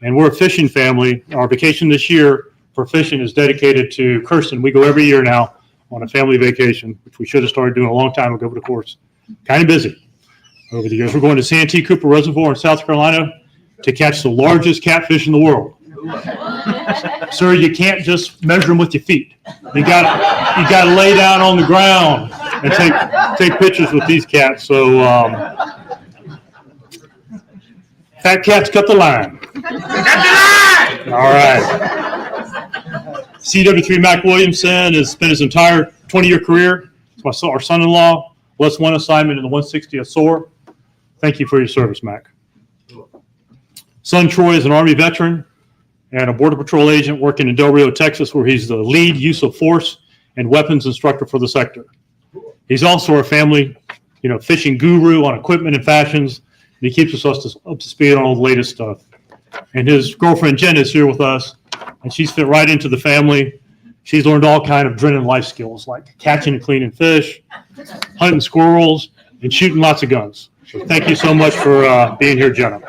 And we're a fishing family. Our vacation this year for fishing is dedicated to Kirsten. We go every year now on a family vacation, which we should have started doing a long time ago, but of course, kind of busy over the years. We're going to Santee Cooper Reservoir in South Carolina to catch the largest catfish in the world. Sir, you can't just measure them with your feet. You got to lay down on the ground and take pictures with these cats. So, fat cats cut the line. All right. CW3 Mac Williamson has spent his entire 20-year career. It's our son-in-law. Plus 1 assignment in the 160th SOAR. Thank you for your service, Mac. Son Troy is an Army veteran and a Border Patrol agent working in Del Rio, Texas, where he's the lead use of force and weapons instructor for the sector. He's also our family, fishing guru on equipment and fashions, and he keeps us up to speed on all the latest stuff. And his girlfriend Jen is here with us, and she's fit right into the family. She's learned all kind of Drennan life skills, like catching and cleaning fish, hunting squirrels, and shooting lots of guns. So thank you so much for being here, Jenna.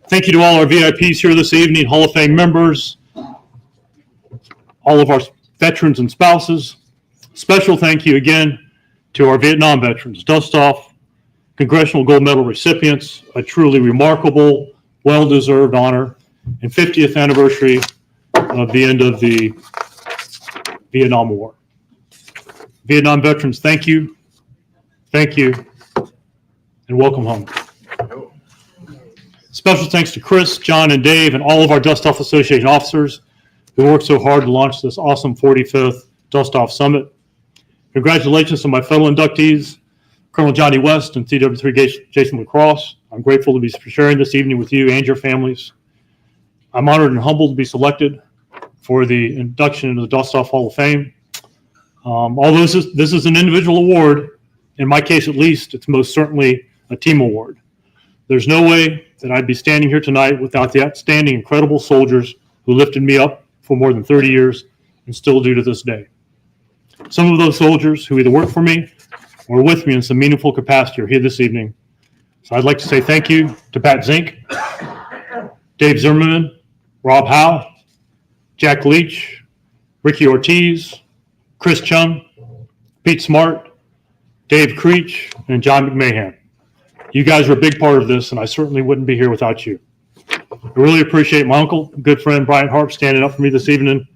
Thank you to all our VIPs here this evening, Hall of Fame members, all of our veterans and spouses. Special thank you again to our Vietnam veterans, Dustoff, Congressional Gold Medal recipients, a truly remarkable, well-deserved honor, and 50th anniversary of the end of the Vietnam War. Vietnam veterans, thank you, and welcome home. Special thanks to Chris, John, and Dave, and all of our Dustoff Association officers who worked so hard to launch this awesome 45th Dustoff Summit. Congratulations to my fellow inductees, Colonel Johnny West and CW3 Jason LaCrosse. I'm grateful to be sharing this evening with you and your families. I'm honored and humbled to be selected for the induction into the Dustoff Hall of Fame. Although this is an individual award, in my case at least, it's most certainly a team award. There's no way that I'd be standing here tonight without the outstanding, incredible soldiers who lifted me up for more than 30 years and still do to this day. Some of those soldiers who either worked for me or with me in some meaningful capacity are here this evening. So I'd like to say thank you to Pat Zink, Dave Zimmerman, Rob Howe, Jack Leach, Ricky Ortiz, Chris Chung, Pete Smart, Dave Creech, and John McMahon. You guys are a big part of this, and I certainly wouldn't be here without you. I really appreciate my uncle, good friend Bryant Harp, standing up for me this evening.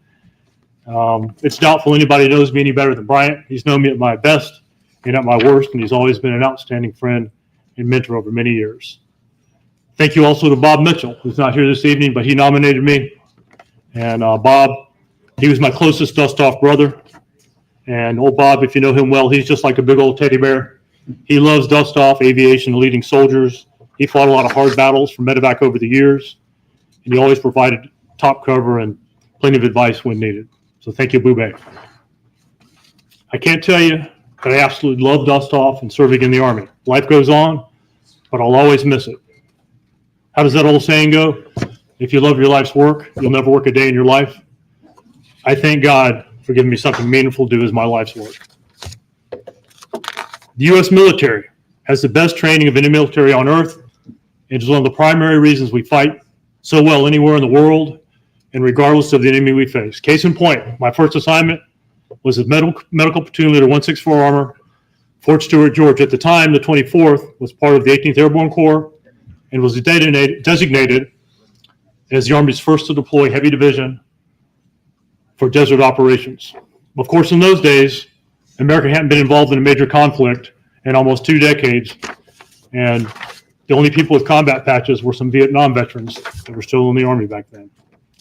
It's doubtful anybody knows me any better than Bryant. He's known me at my best and at my worst, and he's always been an outstanding friend and mentor over many years. Thank you also to Bob Mitchell, who's not here this evening, but he nominated me. And Bob, he was my closest Dustoff brother. And old Bob, if you know him well, he's just like a big old teddy bear. He loves Dustoff, aviation, leading soldiers. He fought a lot of hard battles for medevac over the years, and he always provided top cover and plenty of advice when needed. So thank you, Boubet. I can't tell you that I absolutely love Dustoff and serving in the Army. Life goes on, but I'll always miss it. How does that old saying go? If you love your life's work, you'll never work a day in your life. I thank God for giving me something meaningful to do as my life's work. The U.S. military has the best training of any military on earth, and is one of the primary reasons we fight so well anywhere in the world and regardless of the enemy we face. Case in point, my first assignment was as medical platoon leader 164 Armor, Fort Stewart, Georgia. At the time, the 24th was part of the 18th Airborne Corps and was designated as the Army's first to deploy heavy division for desert operations. Of course, in those days, America hadn't been involved in a major conflict in almost 2 decades, and the only people with combat patches were some Vietnam veterans that were still in the Army back then.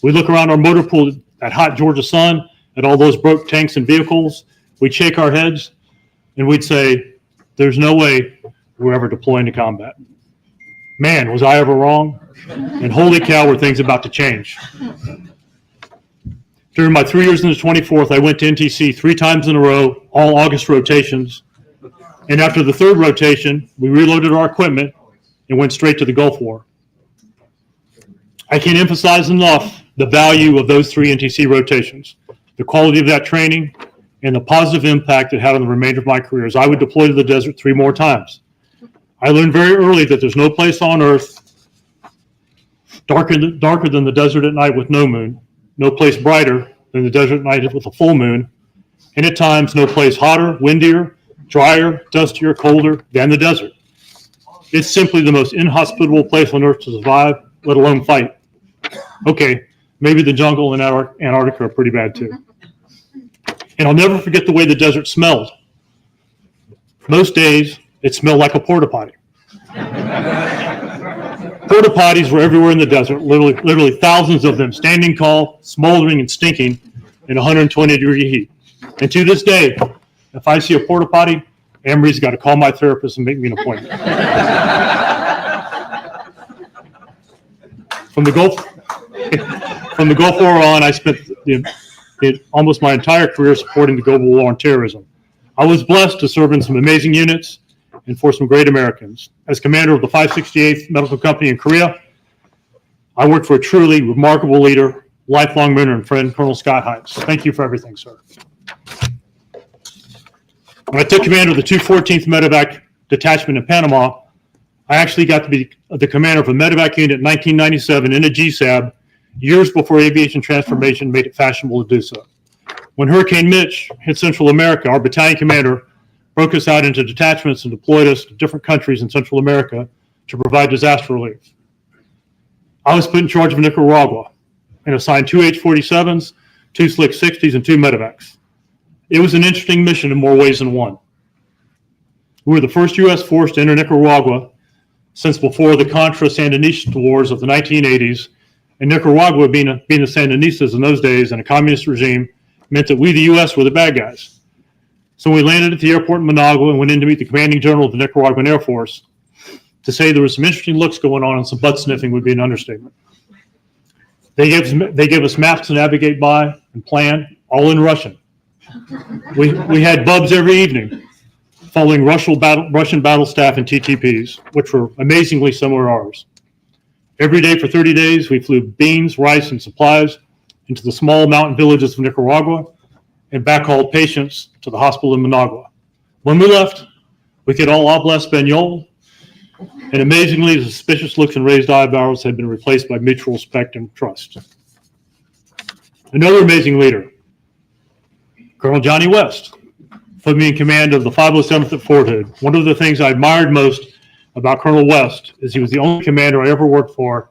We look around our motor pool at hot Georgia sun, at all those broke tanks and vehicles, we'd shake our heads, and we'd say, there's no way we're ever deploying to combat. Man, was I ever wrong? And holy cow, were things about to change. During my 3 years in the 24th, I went to NTC 3 times in a row, all August rotations. And after the 3rd rotation, we reloaded our equipment and went straight to the Gulf War. I can't emphasize enough the value of those 3 NTC rotations, the quality of that training, and the positive impact it had on the remainder of my career as I would deploy to the desert 3 more times. I learned very early that there's no place on earth darker than the desert at night with no moon, no place brighter than the desert at night with a full moon, and at times no place hotter, windier, drier, dustier, colder than the desert. It's simply the most inhospitable place on earth to survive, let alone fight. Okay, maybe the jungle in Antarctica are pretty bad too. And I'll never forget the way the desert smelled. Most days, it smelled like a porta potty. Porta potties were everywhere in the desert, literally thousands of them, standing tall, smoldering and stinking in 120-degree heat. And to this day, if I see a porta potty, Amory's got to call my therapist and make me an appointment. From the Gulf War on, I spent almost my entire career supporting the global war on terrorism. I was blessed to serve in some amazing units and for some great Americans. As commander of the 568th Medical Company in Korea, I worked for a truly remarkable leader, lifelong mentor and friend, Colonel Scott Hines. Thank you for everything, sir. When I took command of the 214th Medevac Detachment in Panama, I actually got to be the commander of a Medevac unit in 1997 in a GSAB, years before aviation transformation made it fashionable to do so. When Hurricane Mitch hit Central America, our battalion commander broke us out into detachments and deployed us to different countries in Central America to provide disaster relief. I was put in charge of Nicaragua and assigned 2 H-47s, 2 Slick 60s, and 2 Medevacs. It was an interesting mission in more ways than one. We were the first U.S. force to enter Nicaragua since before the Contra-Sandinista wars of the 1980s, and Nicaragua, being the Sandinistas in those days and a communist regime, meant that we, the U.S., were the bad guys. So we landed at the airport in Managua and went in to meet the commanding general of the Nicaraguan Air Force. To say there was some interesting looks going on and some butt sniffing would be an understatement. They gave us maps to navigate by and plan, all in Russian. We had bubs every evening, following Russian battle staff and TTPs, which were amazingly similar to ours. Every day for 30 days, we flew beans, rice, and supplies into the small mountain villages of Nicaragua and backhauled patients to the hospital in Managua. When we left, we could all habla español, and amazingly, the suspicious looks and raised eyebrows had been replaced by mutual respect and trust. Another amazing leader, Colonel Johnny West, put me in command of the 507th at Fort Hood. One of the things I admired most about Colonel West is he was the only commander I ever worked for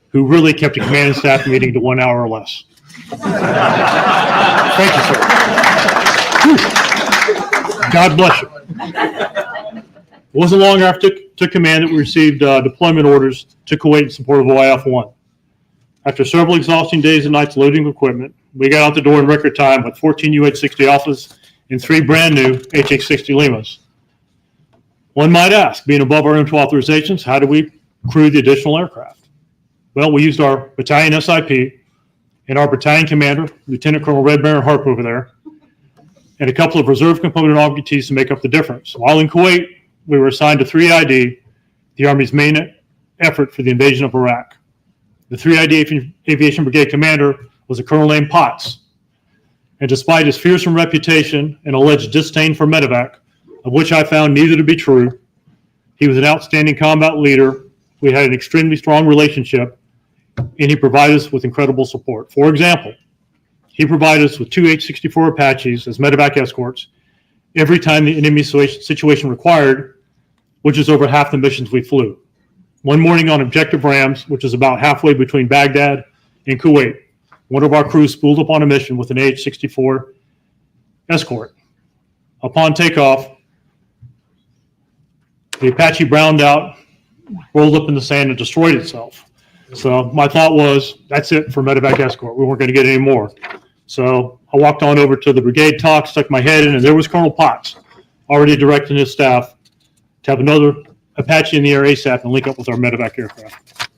who really kept a command and staff meeting to 1 hour or less. Thank you, sir. God bless you. It wasn't long after I took command that we received deployment orders to Kuwait in support of OIF-1. After several exhausting days and nights loading equipment, we got out the door in record time with 14 UH-60 Alphas and 3 brand new HH-60 Limas. One might ask, being above our info authorizations, how do we crew the additional aircraft? Well, we used our battalion SIP and our battalion commander, Lieutenant Colonel Red Baron Harp over there, and a couple of reserve component augmentees to make up the difference. While in Kuwait, we were assigned to 3ID, the Army's main effort for the invasion of Iraq. The 3ID Aviation Brigade commander was a colonel named Potts, and despite his fearsome reputation and alleged disdain for medevac, of which I found neither to be true, He was an outstanding combat leader. We had an extremely strong relationship, and he provided us with incredible support. For example, he provided us with 2 H-64 Apaches as medevac escorts every time the enemy situation required, which is over half the missions we flew. One morning on Objective Rams, which is about halfway between Baghdad and Kuwait, one of our crew spooled up on a mission with an H-64 escort. Upon takeoff, the Apache browned out, rolled up in the sand, and destroyed itself. So my thought was, that's it for medevac escort. We weren't going to get any more. So I walked on over to the brigade talk, stuck my head in, and there was Colonel Potts already directing his staff to have another Apache in the air ASAP and link up with our medevac aircraft.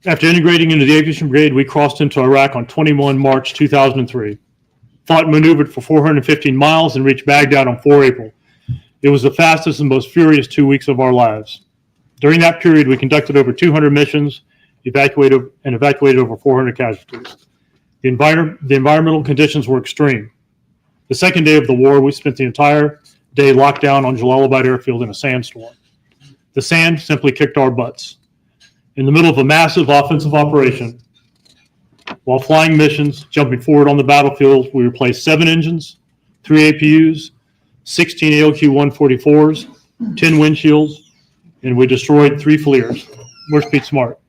After integrating into the Aviation Brigade, we crossed into Iraq on 21 March 2003. Fought and maneuvered for 415 miles and reached Baghdad on 4 April. It was the fastest and most furious 2 weeks of our lives. During that period, we conducted over 200 missions, evacuated over 400 casualties. The environmental conditions were extreme. The second day of the war, we spent the entire day locked down on Jalalabad airfield in a sandstorm. The sand simply kicked our butts. In the middle of a massive offensive operation, while flying missions, jumping forward on the battlefield, we replaced 7 engines, 3 APUs, 16 ALQ-144s, 10 windshields, and we destroyed 3 FLIRs. Where's Pete Smart?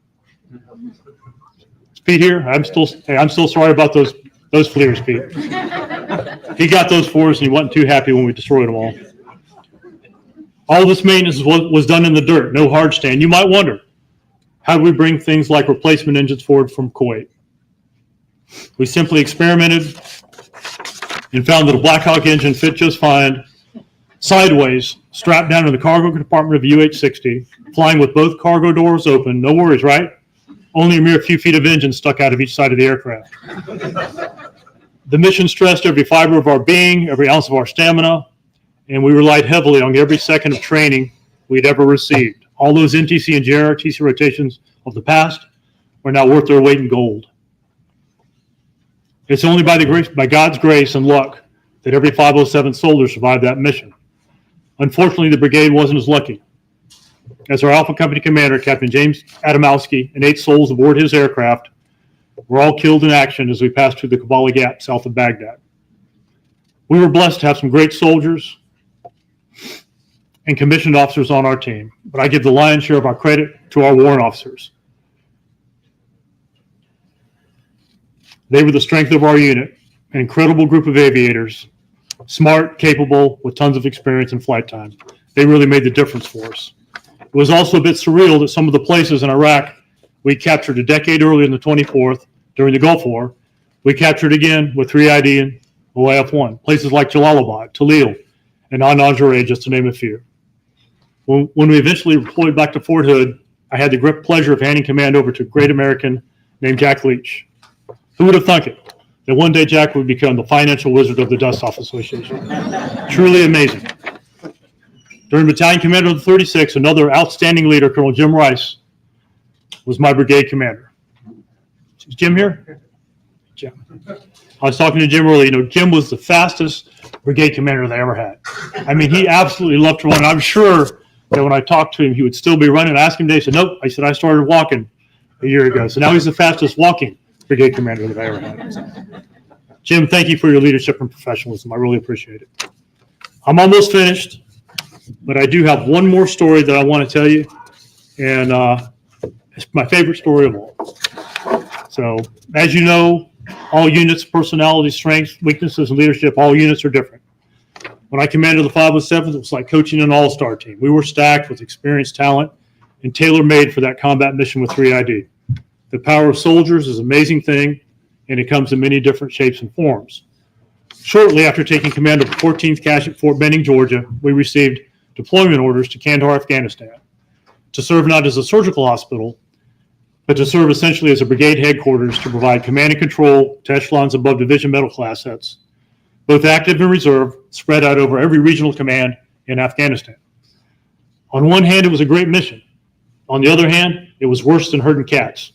Is Pete here? I'm still sorry about those FLIRs, Pete. He got those for us, and he wasn't too happy when we destroyed them all. All this maintenance was done in the dirt, no hard stand. You might wonder, how do we bring things like replacement engines forward from Kuwait? We simply experimented and found that a Black Hawk engine fit just fine, sideways, strapped down in the cargo compartment of a UH-60, flying with both cargo doors open. No worries, right? Only a mere few feet of engine stuck out of each side of the aircraft. The mission stressed every fiber of our being, every ounce of our stamina, and we relied heavily on every second of training we'd ever received. All those NTC and JRTC rotations of the past are now worth their weight in gold. It's only by God's grace and luck that every 507 soldier survived that mission. Unfortunately, the brigade wasn't as lucky, as our Alpha Company commander, Captain James Adamowski, and 8 souls aboard his aircraft were all killed in action as we passed through the Kabbalah Gap south of Baghdad. We were blessed to have some great soldiers and commissioned officers on our team, but I give the lion's share of our credit to our warrant officers. They were the strength of our unit, an incredible group of aviators, smart, capable, with tons of experience and flight time. They really made the difference for us. It was also a bit surreal that some of the places in Iraq we captured a decade earlier in the 24th during the Gulf War, we captured again with 3ID and OIF-1. Places like Jalalabad, Talil, and An-Najrah, just to name a few. When we eventually deployed back to Fort Hood, I had the great pleasure of handing command over to a great American named Jack Leach. Who would have thunk it, that one day Jack would become the financial wizard of the Dustoff Association? Truly amazing. During Battalion Commander of the 36th, another outstanding leader, Colonel Jim Rice, was my brigade commander. Is Jim here? Jim. I was talking to Jim earlier. Jim was the fastest brigade commander they ever had. I mean, he absolutely loved to run. I'm sure that when I talked to him, he would still be running. I asked him today, he said, nope. I said, I started walking a year ago. So now he's the fastest walking brigade commander that I ever had. Jim, thank you for your leadership and professionalism. I really appreciate it. I'm almost finished, but I do have one more story that I want to tell you. And it's my favorite story of all. So, as you know, all units, personality, strengths, weaknesses, and leadership, all units are different. When I commanded the 507th, it was like coaching an all-star team. We were stacked with experienced talent and tailor-made for that combat mission with 3ID. The power of soldiers is an amazing thing, and it comes in many different shapes and forms. Shortly after taking command of the 14th Cache at Fort Benning, Georgia, we received deployment orders to Kandahar, Afghanistan, to serve not as a surgical hospital, but to serve essentially as a brigade headquarters to provide command and control to echelons above division medical assets, both active and reserve, spread out over every regional command in Afghanistan. On one hand, it was a great mission. On the other hand, it was worse than herding cats.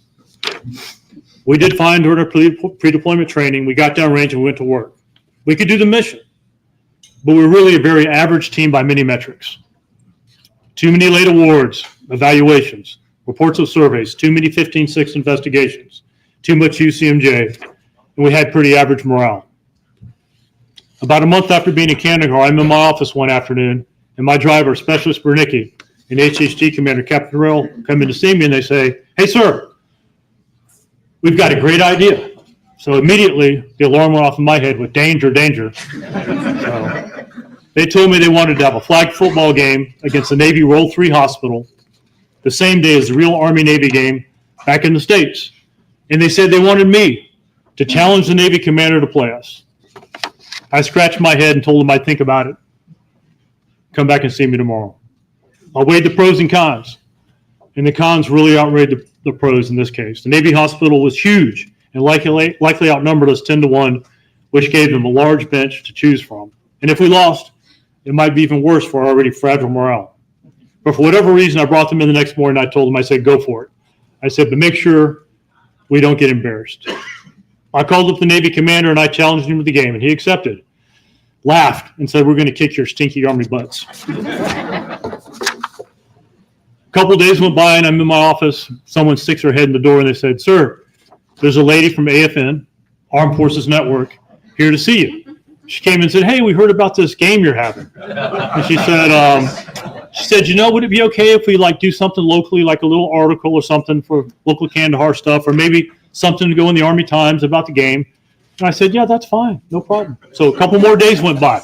We did fine during our pre-deployment training. We got downrange and we went to work. We could do the mission, but we're really a very average team by many metrics. Too many late awards, evaluations, reports of surveys, too many 15-6 investigations, too much UCMJ, and we had pretty average morale. About a month after being in Kandahar, I'm in my office one afternoon, and my driver, Specialist Bernicki, and HHT Commander Captain Terrell come in to see me, and they say, "Hey, sir, we've got a great idea." So immediately, the alarm went off in my head with danger, danger. So they told me they wanted to have a flag football game against the Navy Roll 3 Hospital the same day as the real Army-Navy game back in the States. And they said they wanted me to challenge the Navy commander to play us. I scratched my head and told them I'd think about it. Come back and see me tomorrow. I weighed the pros and cons, and the cons really outweighed the pros in this case. The Navy hospital was huge and likely outnumbered us 10-1, which gave them a large bench to choose from. And if we lost, it might be even worse for our already fragile morale. But for whatever reason, I brought them in the next morning. I told them, I said, go for it. I said, but make sure we don't get embarrassed. I called up the Navy commander and I challenged him to the game, and he accepted, laughed, and said, we're going to kick your stinky Army butts. A couple of days went by and I'm in my office. Someone sticks their head in the door and they said, "Sir, there's a lady from AFN, Armed Forces Network, here to see you." She came and said, "Hey, we heard about this game you're having." And she said, "You know, would it be okay if we do something locally, like a little article or something for local Kandahar stuff, or maybe something to go in the Army Times about the game?" And I said, "Yeah, that's fine, no problem." So a couple more days went by.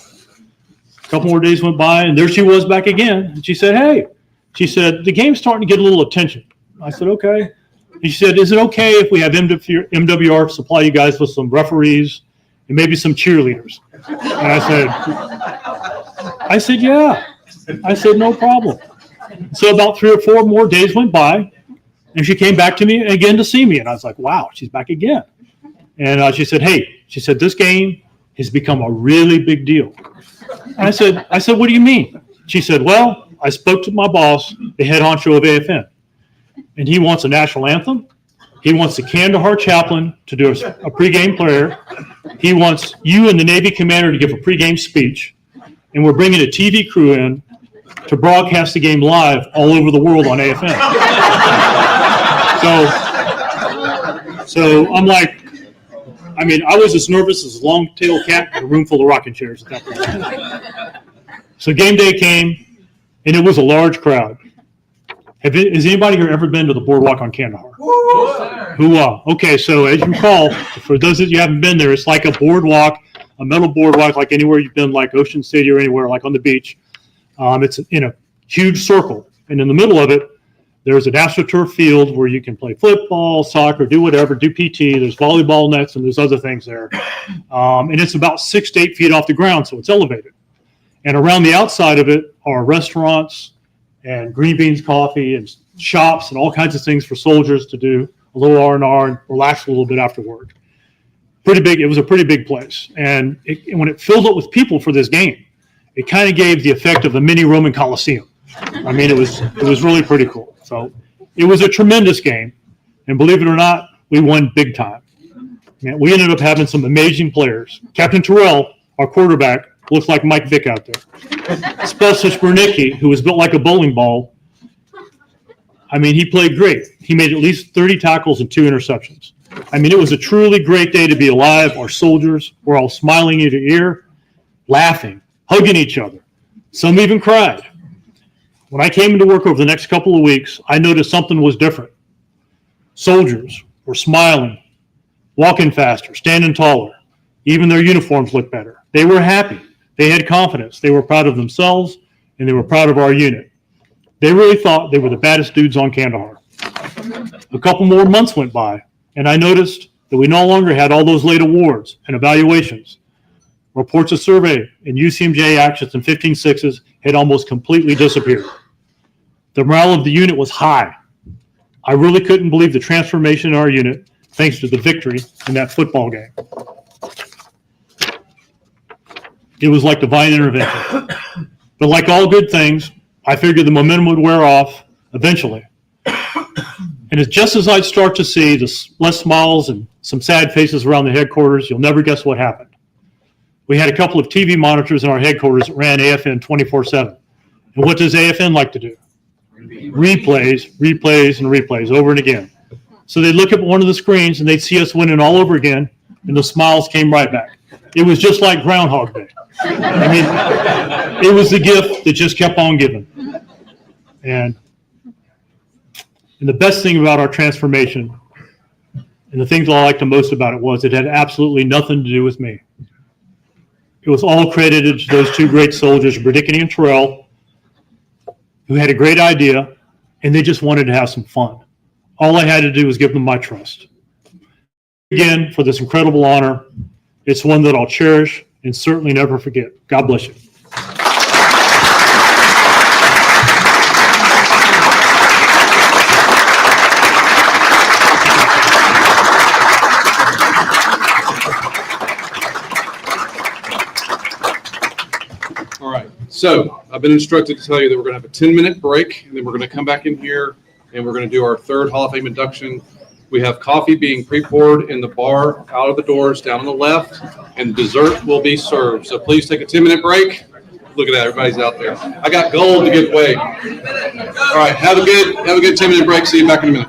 And there she was back again. And she said, "Hey," she said, "the game's starting to get a little attention." I said, "Okay." And she said, "Is it okay if we have MWR supply you guys with some referees and maybe some cheerleaders?" And I said, "Yeah." I said, "No problem." So about 3 or 4 more days went by, and she came back to me again to see me. And I was like, wow, she's back again. And she said, "Hey," she said, "this game has become a really big deal." And I said, "What do you mean?" She said, "Well, I spoke to my boss, the head honcho of AFN, and he wants a national anthem. He wants the Kandahar chaplain to do a pregame prayer. He wants you and the Navy commander to give a pregame speech. And we're bringing a TV crew in to broadcast the game live all over the world on AFN." So I'm like, I was as nervous as a long-tailed cat in a room full of rocking chairs at that point. So game day came, and it was a large crowd. Has anybody here ever been to the boardwalk on Kandahar? Hoorah. Okay, so as you recall, for those of you who haven't been there, it's like a boardwalk, a metal boardwalk, like anywhere you've been, like Ocean City or anywhere, like on the beach. It's in a huge circle, and in the middle of it, there's an AstroTurf field where you can play football, soccer, do whatever, do PT. There's volleyball nets, and there's other things there. And it's about 6 to 8 feet off the ground, so it's elevated. And around the outside of it are restaurants and Green Beans Coffee and shops and all kinds of things for soldiers to do a little R&R and relax a little bit after work. Pretty big. It was a pretty big place. And when it filled up with people for this game, it kind of gave the effect of a mini Roman Colosseum. It was really pretty cool. So it was a tremendous game. And believe it or not, we won big time. We ended up having some amazing players. Captain Terrell, our quarterback, looks like Mike Vick out there. Specialist Bernicki, who was built like a bowling ball, he played great. He made at least 30 tackles and 2 interceptions. It was a truly great day to be alive. Our soldiers were all smiling ear to ear, laughing, hugging each other. Some even cried. When I came into work over the next couple of weeks, I noticed something was different. Soldiers were smiling, walking faster, standing taller. Even their uniforms looked better. They were happy. They had confidence. They were proud of themselves, and they were proud of our unit. They really thought they were the baddest dudes on Kandahar. A couple more months went by, and I noticed that we no longer had all those late awards and evaluations. Reports of survey and UCMJ actions and 15-6s had almost completely disappeared. The morale of the unit was high. I really couldn't believe the transformation in our unit thanks to the victory in that football game. It was like divine intervention. But like all good things, I figured the momentum would wear off eventually. And it's just as I'd start to see the less smiles and some sad faces around the headquarters, you'll never guess what happened. We had a couple of TV monitors in our headquarters that ran AFN 24/7. And what does AFN like to do? Replays, replays, and replays over and again. So they'd look at one of the screens and they'd see us winning all over again, and the smiles came right back. It was just like Groundhog Day. I mean, it was the gift that just kept on giving. And the best thing about our transformation, and the things I liked the most about it, was it had absolutely nothing to do with me. It was all credited to those two great soldiers, Berdicany and Terrell, who had a great idea, and they just wanted to have some fun. All I had to do was give them my trust. Again, for this incredible honor, it's one that I'll cherish and certainly never forget. God bless you. All right, so I've been instructed to tell you that we're going to have a 10-minute break, and then we're going to come back in here, and we're going to do our third Hall of Fame induction. We have coffee being pre-poured in the bar out of the doors down on the left, and dessert will be served. So please take a 10-minute break. Look at that, everybody's out there. I got gold to give away. All right, have a good 10-minute break. See you back in a minute.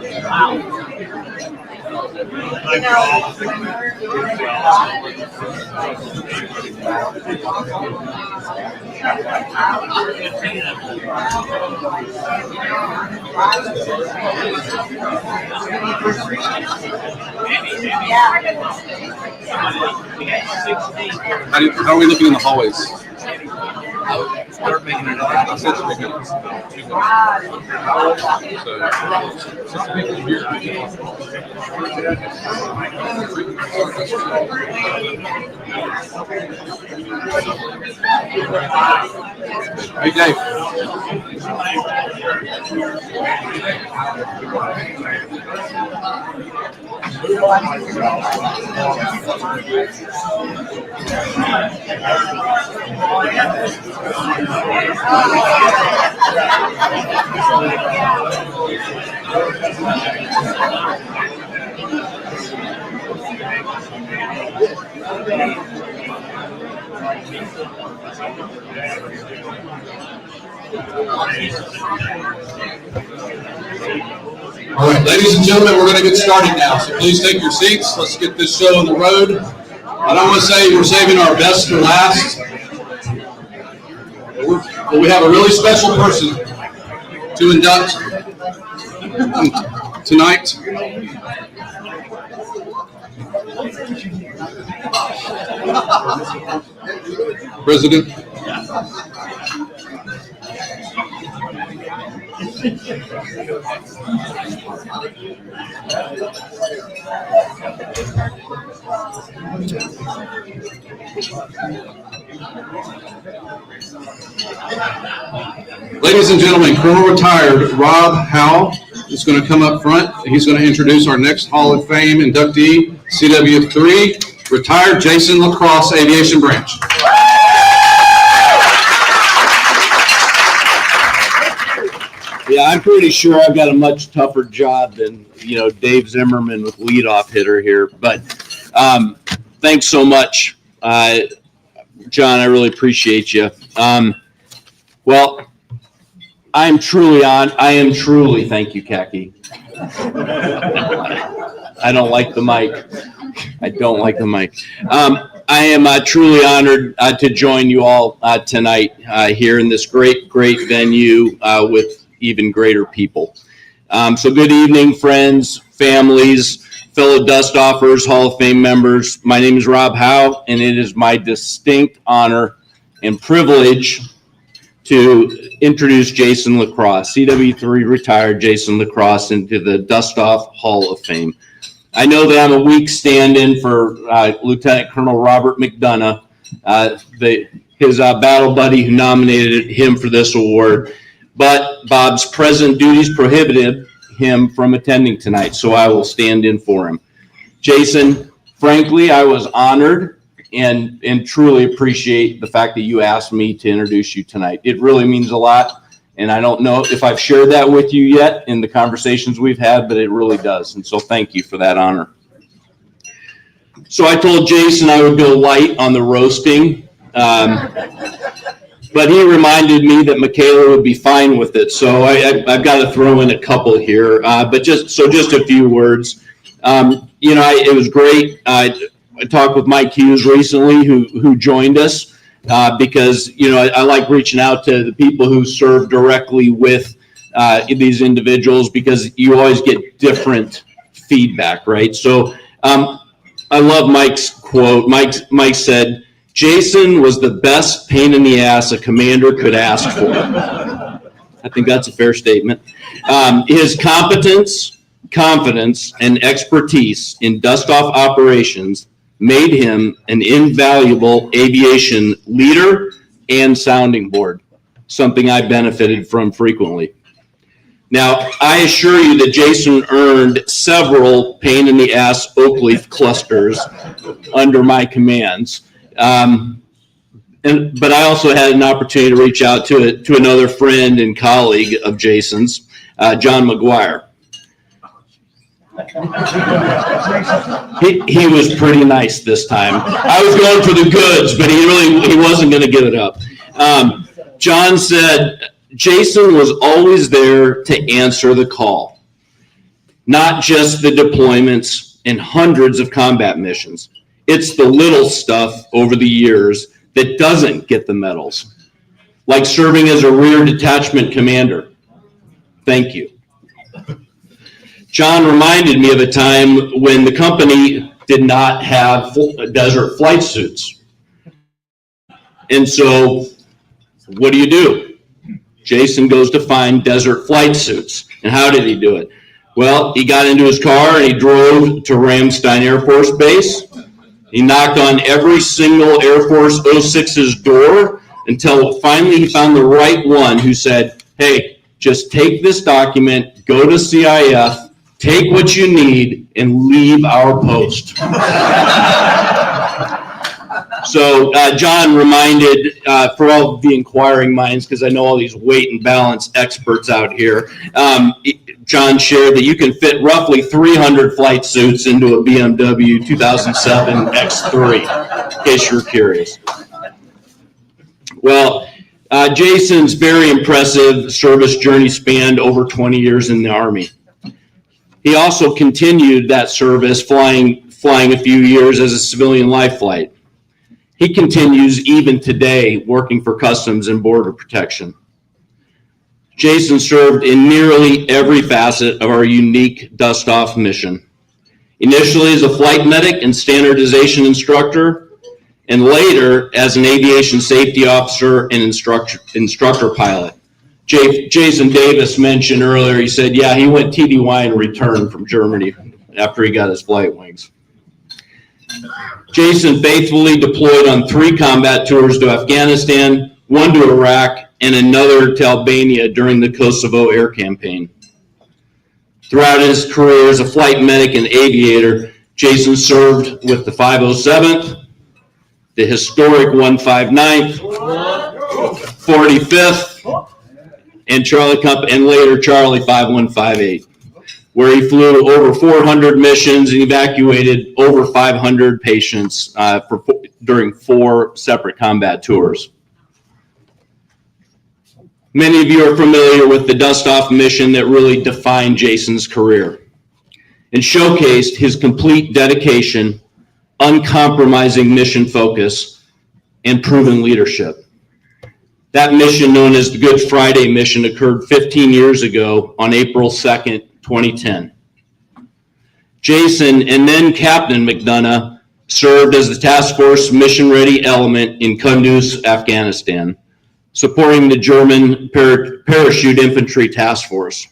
How are we looking in the hallways? Start making it. I said 3 minutes. 2 minutes. Hey, Dave. All right, ladies and gentlemen, we're going to get started now. So please take your seats. Let's get this show on the road. I don't want to say we're saving our best for last, but we have a really special person to induct tonight. President. Ladies and gentlemen, Colonel Retired Rob Howe is going to come up front. He's going to introduce our next Hall of Fame inductee, CW3, Retired Jason Lacrosse, Aviation Branch. Yeah, I'm pretty sure I've got a much tougher job than, Dave Zimmerman with leadoff hitter here. But thanks so much, John. I really appreciate you. Well, I am truly, thank you, Khaki. I don't like the mic. I am truly honored to join you all tonight here in this great venue with even greater people. So good evening, friends, families, fellow Dustoffers, Hall of Fame members. My name is Rob Howe, and it is my distinct honor and privilege to introduce Jason Lacrosse, CW3 retired Jason Lacrosse, into the Dustoff Hall of Fame. I know that I'm a weak stand-in for Lieutenant Colonel Robert McDonough, his battle buddy who nominated him for this award. But Bob's present duties prohibited him from attending tonight, so I will stand in for him. Jason, frankly, I was honored and truly appreciate the fact that you asked me to introduce you tonight. It really means a lot, and I don't know if I've shared that with you yet in the conversations we've had, but it really does, and so thank you for that honor. So I told Jason I would go light on the roasting. But he reminded me that Michaela would be fine with it, so I've got to throw in a couple here. But just a few words. It was great. I talked with Mike Hughes recently, who joined us because I like reaching out to the people who serve directly with these individuals because you always get different feedback, right? So I love Mike's quote. Mike said, "Jason was the best pain in the ass a commander could ask for." I think that's a fair statement. His competence, confidence, and expertise in Dustoff operations made him an invaluable aviation leader and sounding board, something I benefited from frequently. Now, I assure you that Jason earned several pain in the ass oak leaf clusters under my commands. But I also had an opportunity to reach out to another friend and colleague of Jason's, John McGuire. He was pretty nice this time. I was going for the goods, but he wasn't going to give it up. John said Jason was always there to answer the call. not just the deployments and hundreds of combat missions. It's the little stuff over the years that doesn't get the medals, like serving as a rear detachment commander. Thank you. John reminded me of a time when the company did not have desert flight suits. And so what do? Jason goes to find desert flight suits. And how did he do it? Well, he got into his car and he drove to Ramstein Air Force Base. He knocked on every single Air Force 06's door until finally he found the right one who said, hey, just take this document, go to CIF, take what you need, and leave our post. So John reminded, for all the inquiring minds, because I know all these weight and balance experts out here, John shared that you can fit roughly 300 flight suits into a BMW 2007 X3, in case you're curious. Well, Jason's very impressive service journey spanned over 20 years in the Army. He also continued that service flying a few years as a civilian life flight. He continues even today working for Customs and Border Protection. Jason served in nearly every facet of our unique Dustoff mission. Initially as a flight medic and standardization instructor, and later as an aviation safety officer and instructor pilot. Jason Davis mentioned earlier, he said, yeah, he went TDY and returned from Germany after he got his flight wings. Jason faithfully deployed on 3 combat tours to Afghanistan, 1 to Iraq, and another to Albania during the Kosovo air campaign. Throughout his career as a flight medic and aviator, Jason served with the 507th, the historic 159th, 45th, and later Charlie 5158, where he flew over 400 missions and evacuated over 500 patients during 4 separate combat tours. Many of you are familiar with the Dustoff mission that really defined Jason's career and showcased his complete dedication, uncompromising mission focus, and proven leadership. That mission, known as the Good Friday mission, occurred 15 years ago on April 2nd, 2010. Jason and then Captain McDonough served as the task force mission-ready element in Kunduz, Afghanistan, supporting the German parachute infantry task force.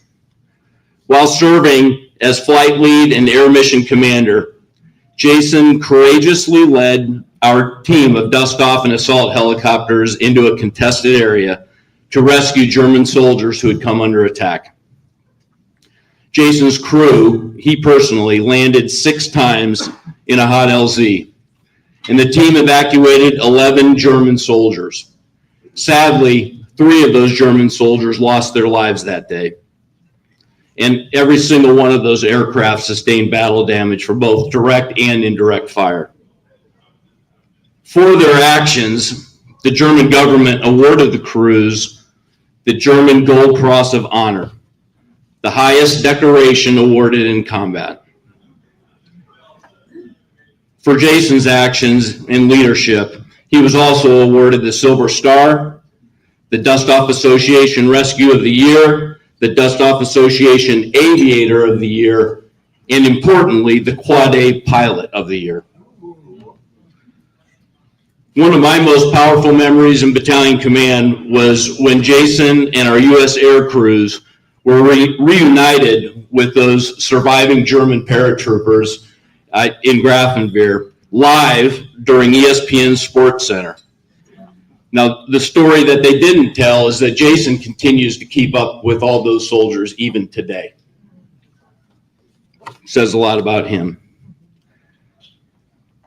While serving as flight lead and air mission commander, Jason courageously led our team of Dustoff and assault helicopters into a contested area to rescue German soldiers who had come under attack. Jason's crew, he personally, landed 6 times in a hot LZ, and the team evacuated 11 German soldiers. Sadly, 3 of those German soldiers lost their lives that day, and every single one of those aircraft sustained battle damage for both direct and indirect fire. For their actions, the German government awarded the crews the German Gold Cross of Honor, the highest decoration awarded in combat. For Jason's actions and leadership, he was also awarded the Silver Star, the Dustoff Association Rescue of the Year, the Dustoff Association Aviator of the Year, and importantly, the Quad A Pilot of the Year. One of my most powerful memories in battalion command was when Jason and our U.S. air crews were reunited with those surviving German paratroopers in Grafenwehr live during ESPN Sports Center. Now, the story that they didn't tell is that Jason continues to keep up with all those soldiers even today. Says a lot about him.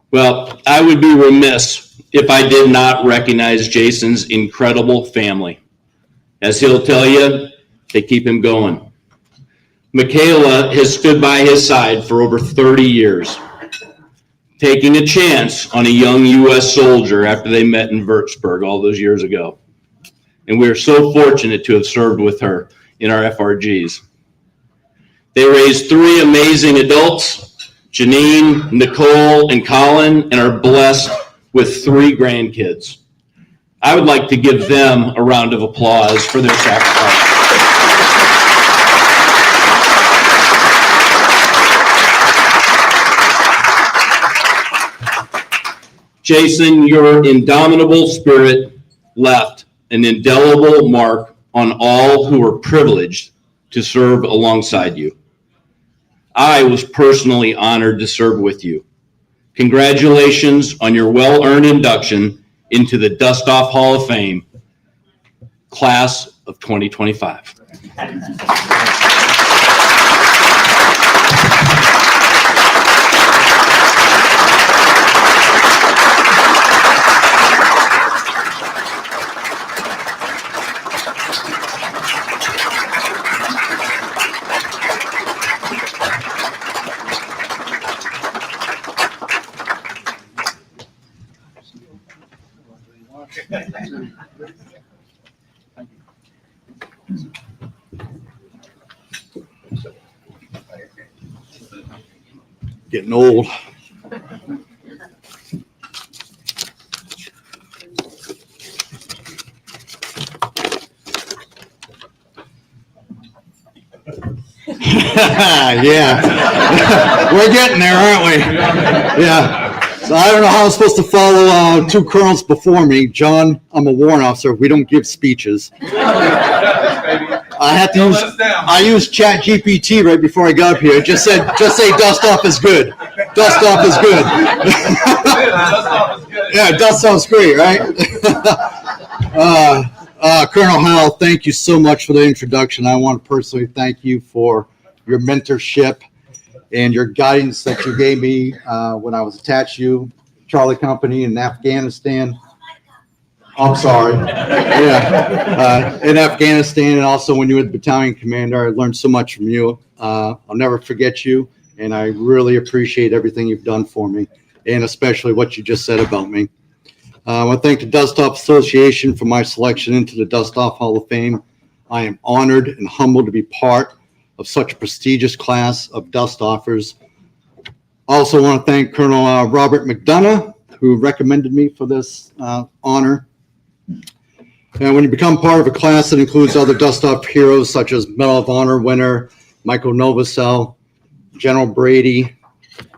Well, I would be remiss if I did not recognize Jason's incredible family. As he'll tell you, they keep him going. Michaela has stood by his side for over 30 years, taking a chance on a young U.S. soldier after they met in Würzburg all those years ago. And we are so fortunate to have served with her in our FRGs. They raised 3 amazing adults, Janine, Nicole, and Colin, and are blessed with 3 grandkids. I would like to give them a round of applause for their sacrifice. Jason, your indomitable spirit left an indelible mark on all who were privileged to serve alongside you. I was personally honored to serve with you. Congratulations on your well-earned induction into the Dustoff Hall of Fame, class of 2025. Getting old. Yeah. We're getting there, aren't we? Yeah. So I don't know how I'm supposed to follow 2 colonels before me. John, I'm a warrant officer. We don't give speeches. I had to use, I used ChatGPT right before I got up here. It just say Dustoff is good. Dustoff is good. Yeah, Dustoff's great, right? Colonel Howell, thank you so much for the introduction. I want to personally thank you for your mentorship and your guidance that you gave me when I was attached to you, Charlie Company in Afghanistan. I'm sorry. Yeah. In Afghanistan, and also when you were the battalion commander, I learned so much from you. I'll never forget you, and I really appreciate everything you've done for me, and especially what you just said about me. I want to thank the Dustoff Association for my selection into the Dustoff Hall of Fame. I am honored and humbled to be part of such a prestigious class of Dustoffers. Also want to thank Colonel Robert McDonough, who recommended me for this honor. And when you become part of a class that includes other Dustoff heroes such as Medal of Honor winner Michael Novosel, General Brady,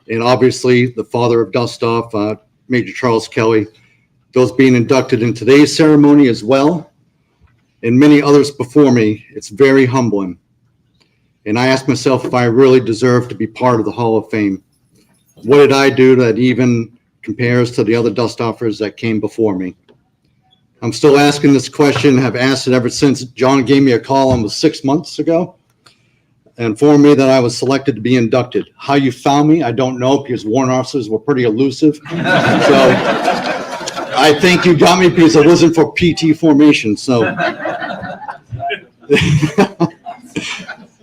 and obviously the father of Dustoff, Major Charles Kelly, those being inducted in today's ceremony as well, and many others before me, it's very humbling. And I ask myself if I really deserve to be part of the Hall of Fame. What did I do that even compares to the other Dustoffers that came before me? I'm still asking this question, have asked it ever since John gave me a call almost 6 months ago and informed me that I was selected to be inducted. How you found me, I don't know, because warrant officers were pretty elusive. So I think you got me because it wasn't for PT formation. So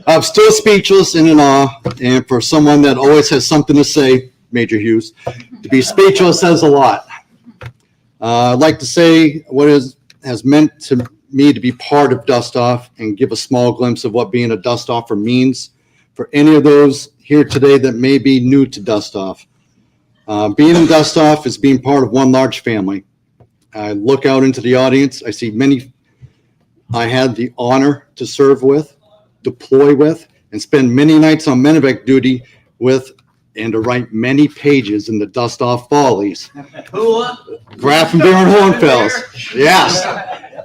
I'm still speechless and in awe. And for someone that always has something to say, Major Hughes, to be speechless says a lot. I'd like to say what has meant to me to be part of Dustoff and give a small glimpse of what being a Dustoffer means for any of those here today that may be new to Dustoff. Being in Dustoff is being part of one large family. I look out into the audience. I see many I had the honor to serve with, deploy with, and spend many nights on medevac duty with, and to write many pages in the Dustoff Follies. Grafenbeer and Hornfels. Yes.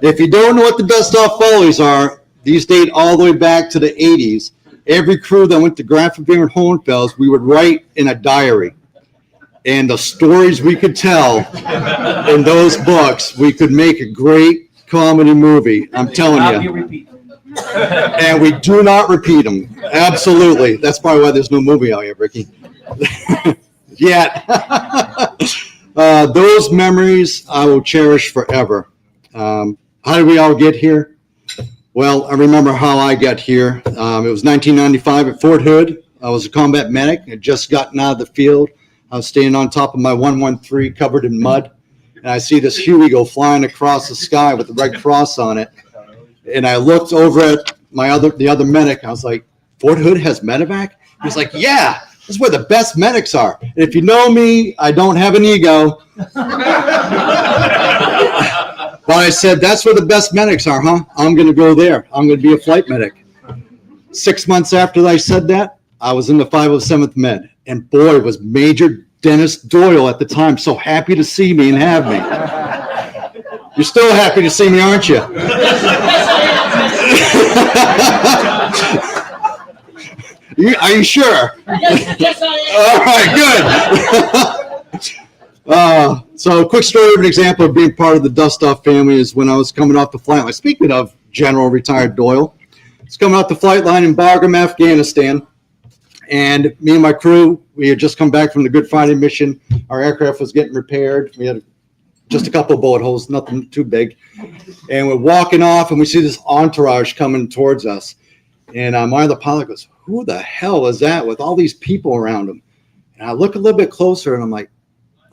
If you don't know what the Dustoff Follies are, these date all the way back to the 80s. Every crew that went to Grafenbeer and Hornfels, we would write in a diary. And the stories we could tell in those books, we could make a great comedy movie. I'm telling you. And we do not repeat them. Absolutely. That's probably why there's no movie out yet, Ricky. Yet. Those memories I will cherish forever. How did we all get here? Well, I remember how I got here. It was 1995 at Fort Hood. I was a combat medic. I had just gotten out of the field. I was standing on top of my 113 covered in mud. And I see this Huey go flying across the sky with the Red Cross on it. And I looked over at the other medic. I was like, Fort Hood has medevac? He's like, yeah, this is where the best medics are. And if you know me, I don't have an ego. But I said, that's where the best medics are, huh? I'm going to go there. I'm going to be a flight medic. 6 months after I said that, I was in the 507th Med. And boy, was Major Dennis Doyle at the time so happy to see me and have me. You're still happy to see me, aren't you? Are you sure? Yes, I All right, good. So a quick story of an example of being part of the Dustoff family is when I was coming off the flight line. Speaking of General Retired Doyle, I was coming off the flight line in Bagram, Afghanistan, and me and my crew, we had just come back from the Good Friday mission. Our aircraft was getting repaired. We had just a couple of bullet holes, nothing too big. And we're walking off, and we see this entourage coming towards us. And one of the pilot goes, who the hell is that with all these people around him? And I look a little bit closer, and I'm like,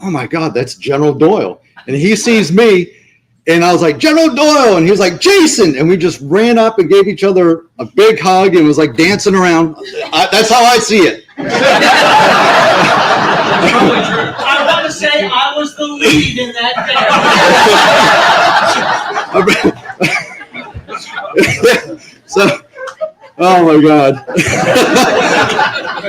oh, my God, that's General Doyle. And he sees me, and I was like, General Doyle. And he was like, Jason. And we just ran up and gave each other a big hug and was like dancing around. That's how I see it. I want to say I was the lead in that dance. So, oh my God.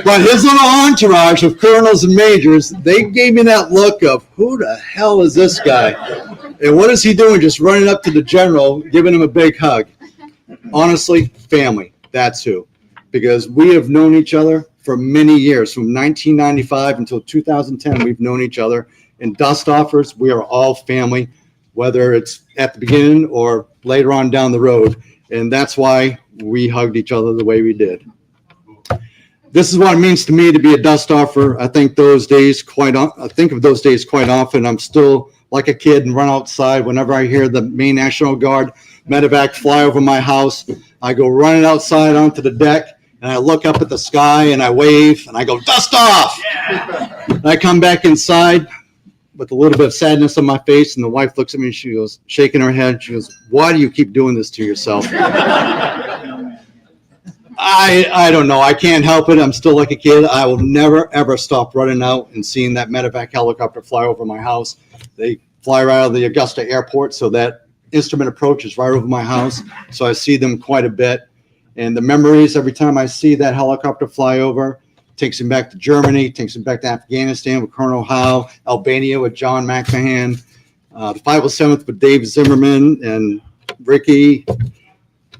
But his little entourage of colonels and majors, they gave me that look of, who the hell is this guy? And what is he doing? Just running up to the general, giving him a big hug. Honestly, family. That's who. Because we have known each other for many years. From 1995 until 2010, we've known each other. And Dustoffers, we are all family, whether it's at the beginning or later on down the road. And that's why we hugged each other the way we did. This is what it means to me to be a Dustoffer. I think of those days quite often. I'm still like a kid and run outside whenever I hear the Maine National Guard medevac fly over my house. I go running outside onto the deck, and I look up at the sky, and I wave, and I go, dust off! Yeah. And I come back inside with a little bit of sadness on my face, and the wife looks at me, and she goes, shaking her head, she goes, why do you keep doing this to yourself? I don't know. I can't help it. I'm still like a kid. I will never, ever stop running out and seeing that medevac helicopter fly over my house. They fly right out of the Augusta airport, so that instrument approach is right over my house. So I see them quite a bit. And the memories, every time I see that helicopter fly over, takes me back to Germany, takes me back to Afghanistan with Colonel Howe, Albania with John McMahon, the 507th with Dave Zimmerman and Ricky,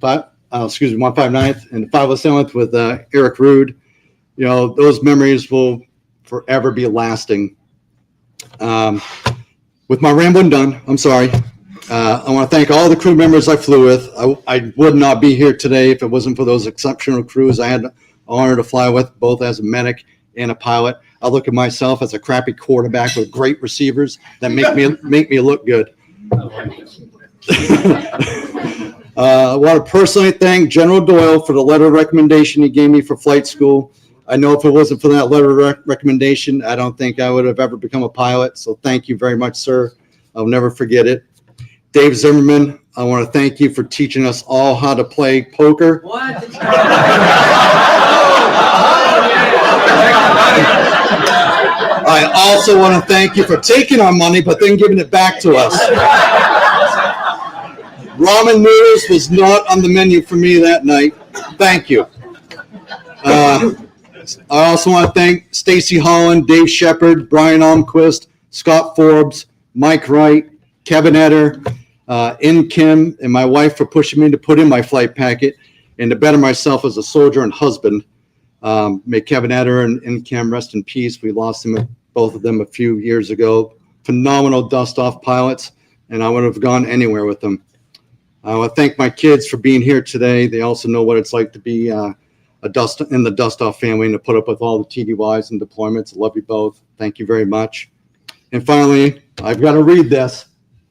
159th, and the 507th with Eric Rude. You know, those memories will forever be lasting. With my rambling done, I'm sorry. I want to thank all the crew members I flew with. I would not be here today if it wasn't for those exceptional crews I had the honor to fly with, both as a medic and a pilot. I look at myself as a crappy quarterback with great receivers that make me look good. I want to personally thank General Doyle for the letter of recommendation he gave me for flight school. I know if it wasn't for that letter of recommendation, I don't think I would have ever become a pilot. So thank you very much, sir. I'll never forget it. Dave Zimmerman, I want to thank you for teaching us all how to play poker. What? I also want to thank you for taking our money, but then giving it back to us. Ramen noodles was not on the menu for me that night. Thank you. I also want to thank Stacy Holland, Dave Shepard, Brian Almquist, Scott Forbes, Mike Wright, Kevin Etter, In Kim, and my wife for pushing me to put in my flight packet and to better myself as a soldier and husband. May Kevin Etter and In Kim rest in peace. We lost them, both of them, a few years ago. Phenomenal Dustoff pilots, and I would have gone anywhere with them. I want to thank my kids for being here today. They also know what it's like to be in the Dustoff family and to put up with all the TDYs and deployments. I love you both. Thank you very much. And finally, I've got to read this.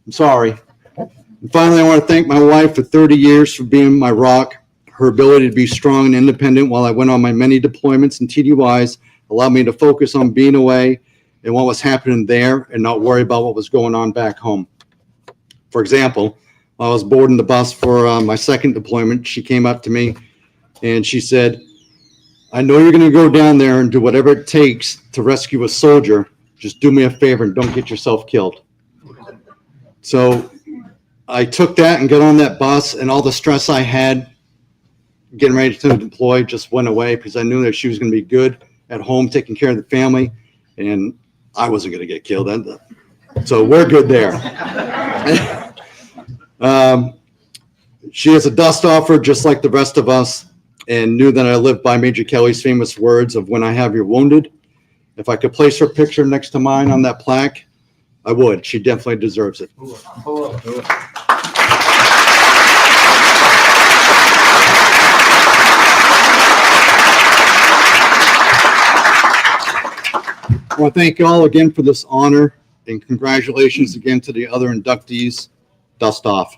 I'm sorry. And finally, I want to thank my wife for 30 years for being my rock. Her ability to be strong and independent while I went on my many deployments and TDYs allowed me to focus on being away and what was happening there and not worry about what was going on back home. For example, while I was boarding the bus for my second deployment, she came up to me and she said, I know you're going to go down there and do whatever it takes to rescue a soldier. Just do me a favor and don't get yourself killed. So I took that and got on that bus, and all the stress I had getting ready to deploy just went away because I knew that she was going to be good at home, taking care of the family, and I wasn't going to get killed. So we're good there. She is a dust offer just like the rest of us, and knew that I lived by Major Kelly's famous words of "When I have you wounded." If I could place her picture next to mine on that plaque, I would. She definitely deserves it. I want to thank you all again for this honor, and congratulations again to the other inductees. Dust off.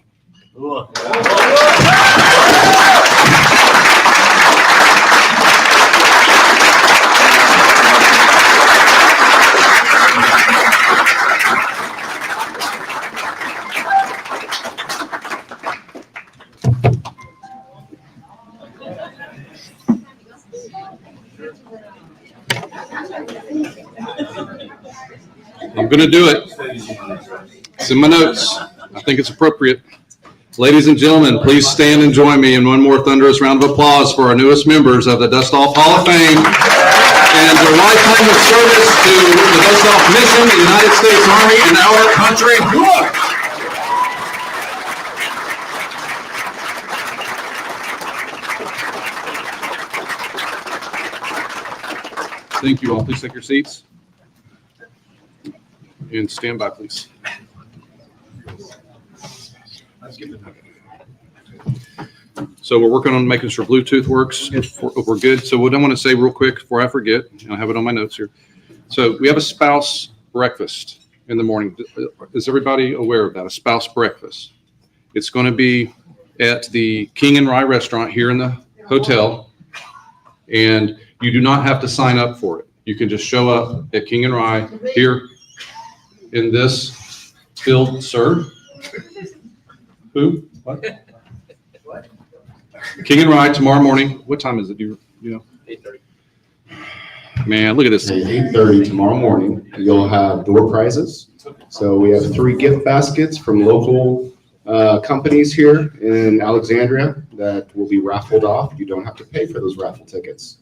I'm going to do it. It's in my notes. I think it's appropriate. Ladies and gentlemen, please stand and join me in one more thunderous round of applause for our newest members of the Dustoff Hall of Fame and their lifetime of service to the Dustoff mission, the United States Army, and our country. Thank you all. Please take your seats. And stand by, please. So we're working on making sure Bluetooth works. We're good. So what I want to say real quick before I forget, and I have it on my notes here. So we have a spouse breakfast in the morning. Is everybody aware of that? A spouse breakfast. It's going to be at the King and Rye restaurant here in the hotel. And you do not have to sign up for it. You can just show up at King and Rye here in this field, sir. Who? What? King and Rye tomorrow morning. What time is it? Do you know? 8:30. Man, look at this. At 8:30 tomorrow morning, you'll have door prizes. So we have 3 gift baskets from local companies here in Alexandria that will be raffled off. You don't have to pay for those raffle tickets.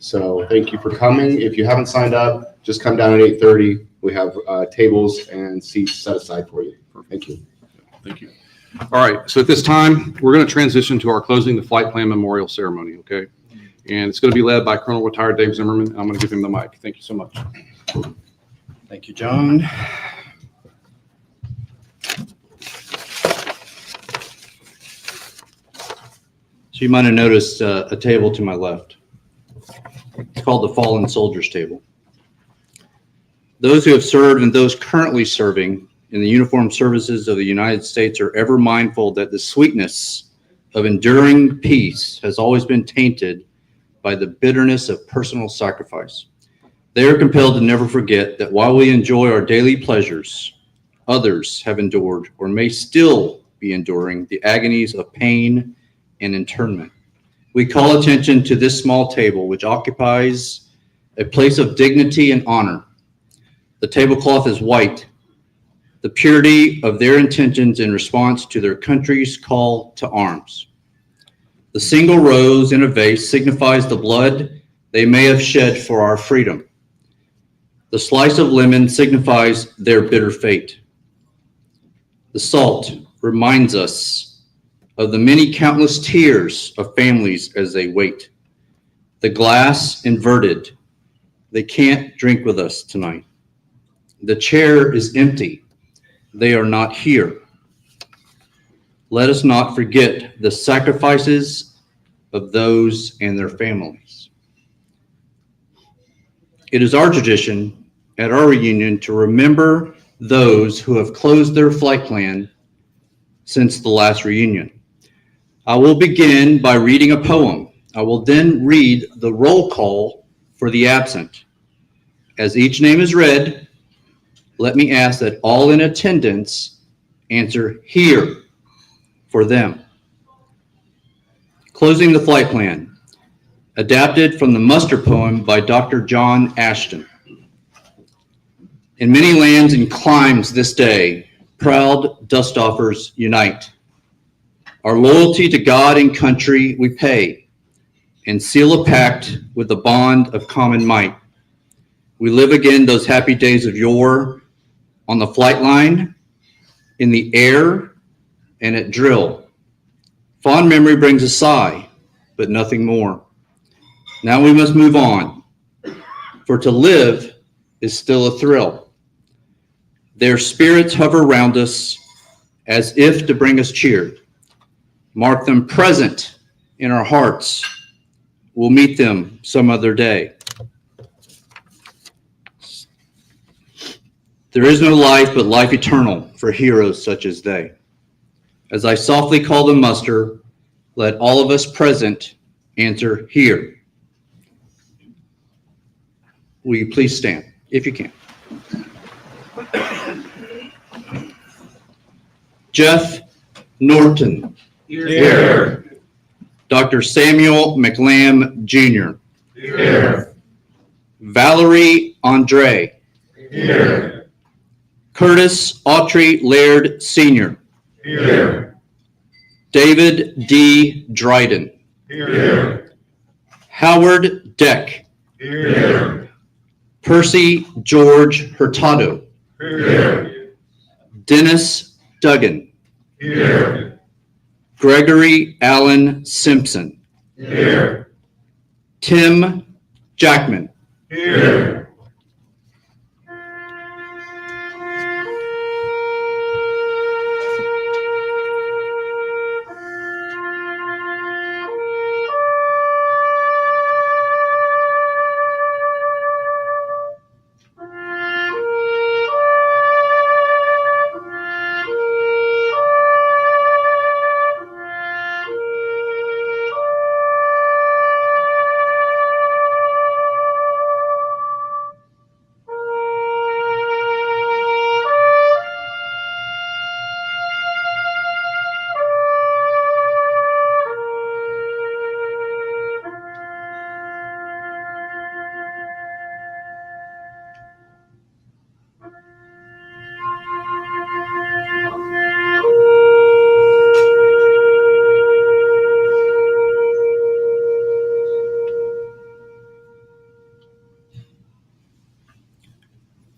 So thank you for coming. If you haven't signed up, just come down at 8:30. We have tables and seats set aside for you. Thank you. Thank you. All right. So at this time, we're going to transition to our closing the flight plan memorial ceremony. Okay. And it's going to be led by Colonel Retired Dave Zimmerman. I'm going to give him the mic. Thank you so much. Thank you, John. So you might have noticed a table to my left. It's called the Fallen Soldiers Table. Those who have served and those currently serving in the uniformed services of the United States are ever mindful that the sweetness of enduring peace has always been tainted by the bitterness of personal sacrifice. They are compelled to never forget that while we enjoy our daily pleasures, others have endured or may still be enduring the agonies of pain and internment. We call attention to this small table, which occupies a place of dignity and honor. The tablecloth is white, the purity of their intentions in response to their country's call to arms. The single rose in a vase signifies the blood they may have shed for our freedom. The slice of lemon signifies their bitter fate. The salt reminds us of the many countless tears of families as they wait. The glass inverted. They can't drink with us tonight. The chair is empty. They are not here. Let us not forget the sacrifices of those and their families. It is our tradition at our reunion to remember those who have closed their flight plan since the last reunion. I will begin by reading a poem. I will then read the roll call for the absent. As each name is read, let me ask that all in attendance answer here for them. Closing the flight plan. adapted from the muster poem by Dr. John Ashton. In many lands and climes this day, proud Dustoffers unite. Our loyalty to God and country we pay, and seal a pact with the bond of common might. We live again those happy days of yore, on the flight line, in the air, and at drill. Fond memory brings a sigh, but nothing more. Now we must move on, for to live is still a thrill. Their spirits hover round us as if to bring us cheer. Mark them present in our hearts. We'll meet them some other day. There is no life but life eternal for heroes such as they. As I softly call them muster, let all of us present answer here. Will you please stand, if you can. Jeff Norton. Here. Dr. Samuel McLam, Jr. Here. Valerie Andre. Here. Curtis Autry Laird, Sr. Here. David D. Dryden. Here. Howard Deck. Here. Percy George Hurtado. Here. Dennis Duggan. Here. Gregory Allen Simpson. Here. Tim Jackman. Here.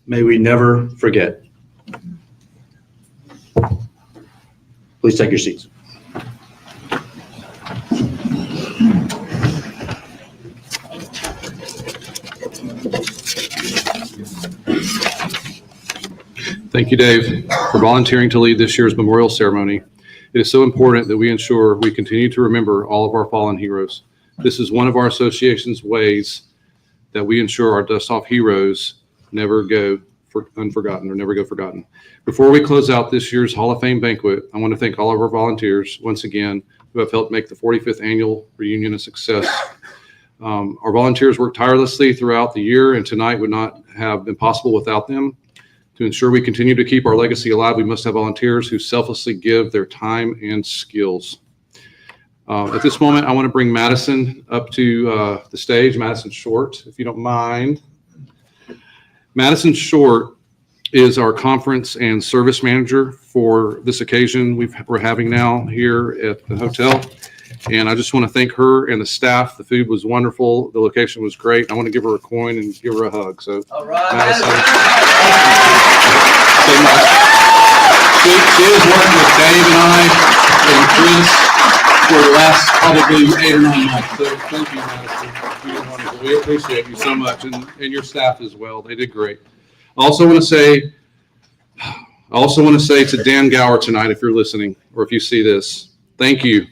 May we never forget. Please take your seats. Thank you, Dave, for volunteering to lead this year's memorial ceremony. It is so important that we ensure we continue to remember all of our fallen heroes. This is one of our association's ways that we ensure our Dustoff heroes never go unforgotten or never go forgotten. Before we close out this year's Hall of Fame banquet, I want to thank all of our volunteers once again who have helped make the 45th annual reunion a success. Our volunteers worked tirelessly throughout the year, and tonight would not have been possible without them. To ensure we continue to keep our legacy alive, we must have volunteers who selflessly give their time and skills. At this moment, I want to bring Madison up to the stage, Madison Short, if you don't mind. Madison Short is our conference and service manager for this occasion we're having now here at the hotel. And I just want to thank her and the staff. The food was wonderful. The location was great. I want to give her a coin and give her a hug. So, All right. Madison. She has worked with Dave and I and Chris for the last probably 8 or 9 months. So thank you, Madison. You're wonderful. We appreciate you so much, and your staff as well. They did great. I also want to say to Dan Gower tonight, if you're listening or if you see this, thank you.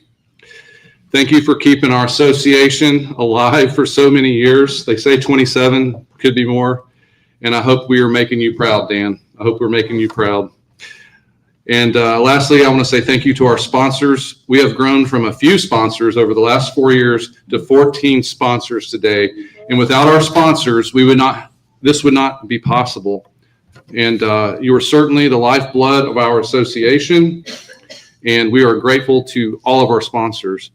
Thank you for keeping our association alive for so many years. They say 27, could be more. And I hope we are making you proud, Dan. I hope we're making you proud. And lastly, I want to say thank you to our sponsors. We have grown from a few sponsors over the last 4 years to 14 sponsors today. And without our sponsors, this would not be possible. And you are certainly the lifeblood of our association. And we are grateful to all of our sponsors.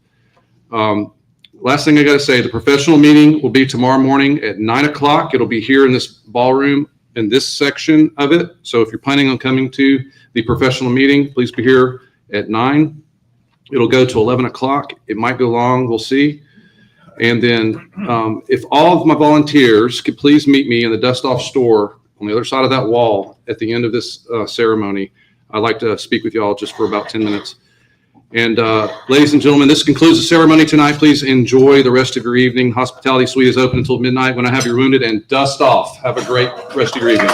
last thing I got to say, the professional meeting will be tomorrow morning at 9 o'clock. It'll be here in this ballroom in this section of it. So if you're planning on coming to the professional meeting, please be here at 9. It'll go to 11 o'clock. It might go long. We'll see. And then if all of my volunteers could please meet me in the Dustoff store on the other side of that wall at the end of this ceremony, I'd like to speak with you all just for about 10 minutes. And ladies and gentlemen, this concludes the ceremony tonight. Please enjoy the rest of your evening. Hospitality Suite is open until midnight when I have you wounded, and dust off. Have a great rest of your evening.